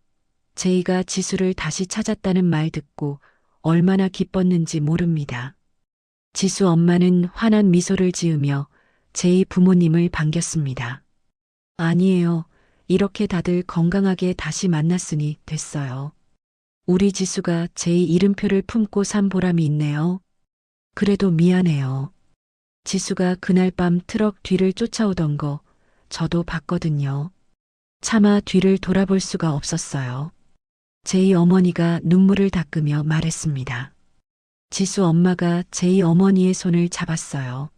제이가 지수를 다시 찾았다는 말 듣고 얼마나 기뻤는지 모릅니다. 지수 엄마는 환한 미소를 지으며 제이 부모님을 반겼습니다. 아니에요. 이렇게 다들 건강하게 다시 만났으니 됐어요. 우리 지수가 제이 이름표를 품고 산 보람이 있네요. 그래도 미안해요. 지수가 그날 밤 트럭 뒤를 쫓아오던 거 저도 봤거든요. 차마 뒤를 돌아볼 수가 없었어요. 제이 어머니가 눈물을 닦으며 말했습니다. 지수 엄마가 제이 어머니의 손을 잡았어요.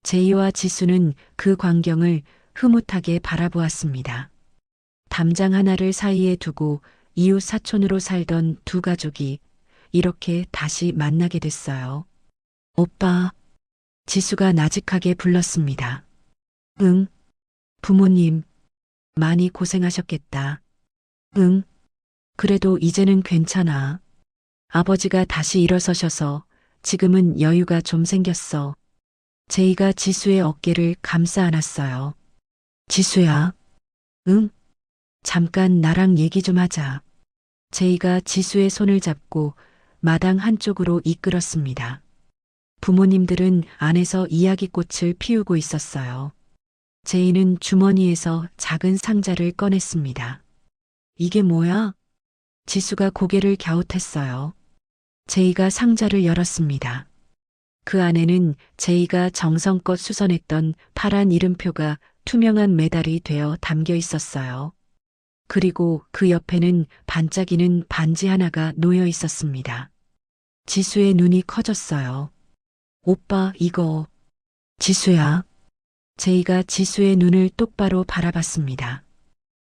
제이와 지수는 그 광경을 흐뭇하게 바라보았습니다. 담장 하나를 사이에 두고 이웃 사촌으로 살던 두 가족이 이렇게 다시 만나게 됐어요. 오빠, 지수가 나직하게 불렀습니다. 응, 부모님, 많이 고생하셨겠다. 응, 그래도 이제는 괜찮아. 아버지가 다시 일어서셔서 지금은 여유가 좀 생겼어. 제이가 지수의 어깨를 감싸 안았어요. 지수야. 응? 잠깐 나랑 얘기 좀 하자. 제이가 지수의 손을 잡고 마당 한쪽으로 이끌었습니다. 부모님들은 안에서 이야기꽃을 피우고 있었어요. 제이는 주머니에서 작은 상자를 꺼냈습니다. 이게 뭐야? 지수가 고개를 갸웃했어요. 제이가 상자를 열었습니다. 그 안에는 제이가 정성껏 수선했던 파란 이름표가 투명한 메달이 되어 담겨 있었어요. 그리고 그 옆에는 반짝이는 반지 하나가 놓여 있었습니다. 지수의 눈이 커졌어요. 오빠, 이거. 지수야. 제이가 지수의 눈을 똑바로 바라봤습니다.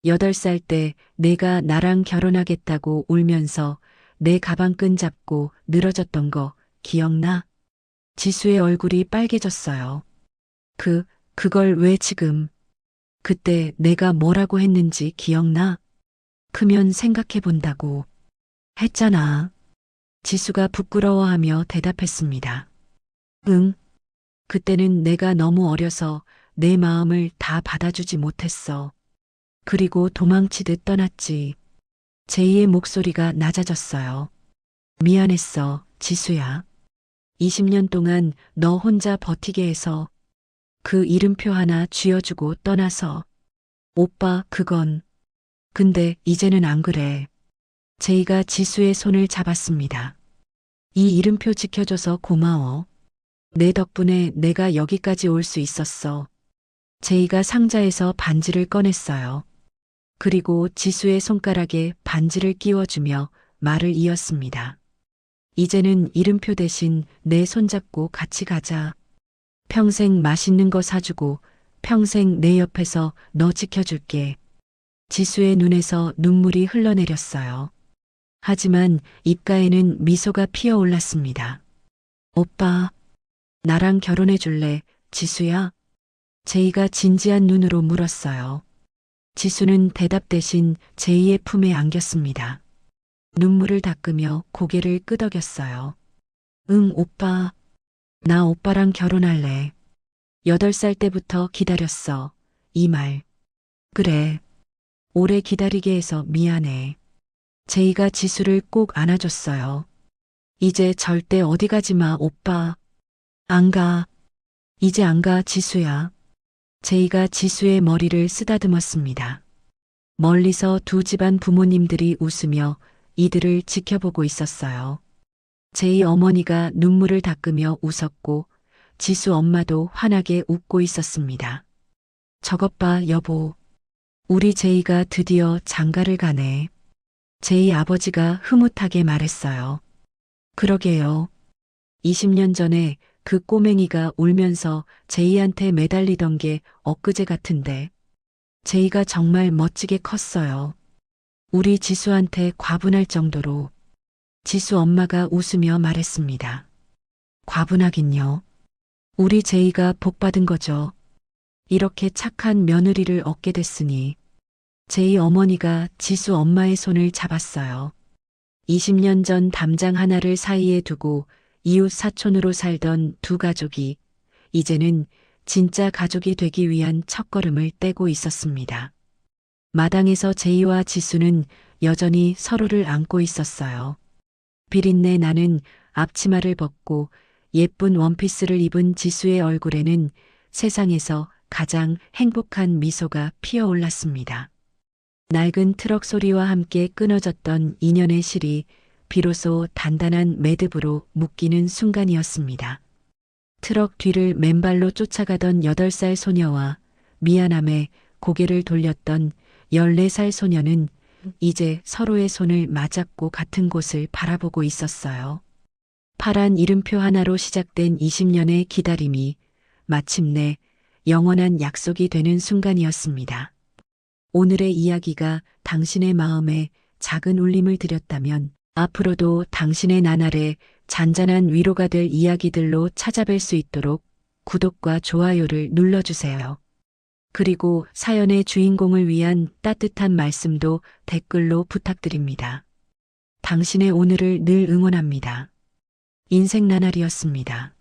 8살 때 내가 나랑 결혼하겠다고 울면서 내 가방끈 잡고 늘어졌던 거 기억나? 지수의 얼굴이 빨개졌어요. 그걸 왜 지금? 그때 내가 뭐라고 했는지 기억나? 크면 생각해 본다고 했잖아. 지수가 부끄러워하며 대답했습니다. 응. 그때는 내가 너무 어려서 내 마음을 다 받아주지 못했어. 그리고 도망치듯 떠났지. 제이의 목소리가 낮아졌어요. 미안했어, 지수야. 20년 동안 너 혼자 버티게 해서 그 이름표 하나 쥐어주고 떠나서. 오빠, 그건. 근데 이제는 안 그래. 제이가 지수의 손을 잡았습니다. 이 이름표 지켜줘서 고마워. 내 덕분에 내가 여기까지 올 수 있었어. 제이가 상자에서 반지를 꺼냈어요. 그리고 지수의 손가락에 반지를 끼워주며 말을 이었습니다. 이제는 이름표 대신 내 손잡고 같이 가자. 평생 맛있는 거 사주고 평생 내 옆에서 너 지켜줄게. 지수의 눈에서 눈물이 흘러내렸어요. 하지만 입가에는 미소가 피어올랐습니다. 오빠, 나랑 결혼해 줄래, 지수야? 제이가 진지한 눈으로 물었어요. 지수는 대답 대신 제이의 품에 안겼습니다. 눈물을 닦으며 고개를 끄덕였어요. 응, 오빠. 나 오빠랑 결혼할래. 8살 때부터 기다렸어. 이 말. 그래. 오래 기다리게 해서 미안해. 제이가 지수를 꼭 안아줬어요. 이제 절대 어디 가지 마, 오빠. 안 가. 이제 안 가, 지수야. 제이가 지수의 머리를 쓰다듬었습니다. 멀리서 두 집안 부모님들이 웃으며 이들을 지켜보고 있었어요. 제이 어머니가 눈물을 닦으며 웃었고 지수 엄마도 환하게 웃고 있었습니다. 저것 봐, 여보. 우리 제이가 드디어 장가를 가네. 제이 아버지가 흐뭇하게 말했어요. 그러게요. 20년 전에 그 꼬맹이가 울면서 제이한테 매달리던 게 엊그제 같은데 제이가 정말 멋지게 컸어요. 우리 지수한테 과분할 정도로. 지수 엄마가 웃으며 말했습니다. 과분하긴요. 우리 제이가 복받은 거죠. 이렇게 착한 며느리를 얻게 됐으니. 제이 어머니가 지수 엄마의 손을 잡았어요. 20년 전 담장 하나를 사이에 두고 이웃 사촌으로 살던 두 가족이 이제는 진짜 가족이 되기 위한 첫걸음을 떼고 있었습니다. 마당에서 제이와 지수는 여전히 서로를 안고 있었어요. 비린내 나는 앞치마를 벗고 예쁜 원피스를 입은 지수의 얼굴에는 세상에서 가장 행복한 미소가 피어올랐습니다. 낡은 트럭 소리와 함께 끊어졌던 인연의 실이 비로소 단단한 매듭으로 묶이는 순간이었습니다. 트럭 뒤를 맨발로 쫓아가던 8살 소녀와 미안함에 고개를 돌렸던 14살 소녀는 이제 서로의 손을 맞잡고 같은 곳을 바라보고 있었어요. 파란 이름표 하나로 시작된 20년의 기다림이 마침내 영원한 약속이 되는 순간이었습니다. 오늘의 이야기가 당신의 마음에 작은 울림을 드렸다면 앞으로도 당신의 나날에 잔잔한 위로가 될 이야기들로 찾아뵐 수 있도록 구독과 좋아요를 눌러주세요. 그리고 사연의 주인공을 위한 따뜻한 말씀도 댓글로 부탁드립니다. 당신의 오늘을 늘 응원합니다. 인생 나날이었습니다.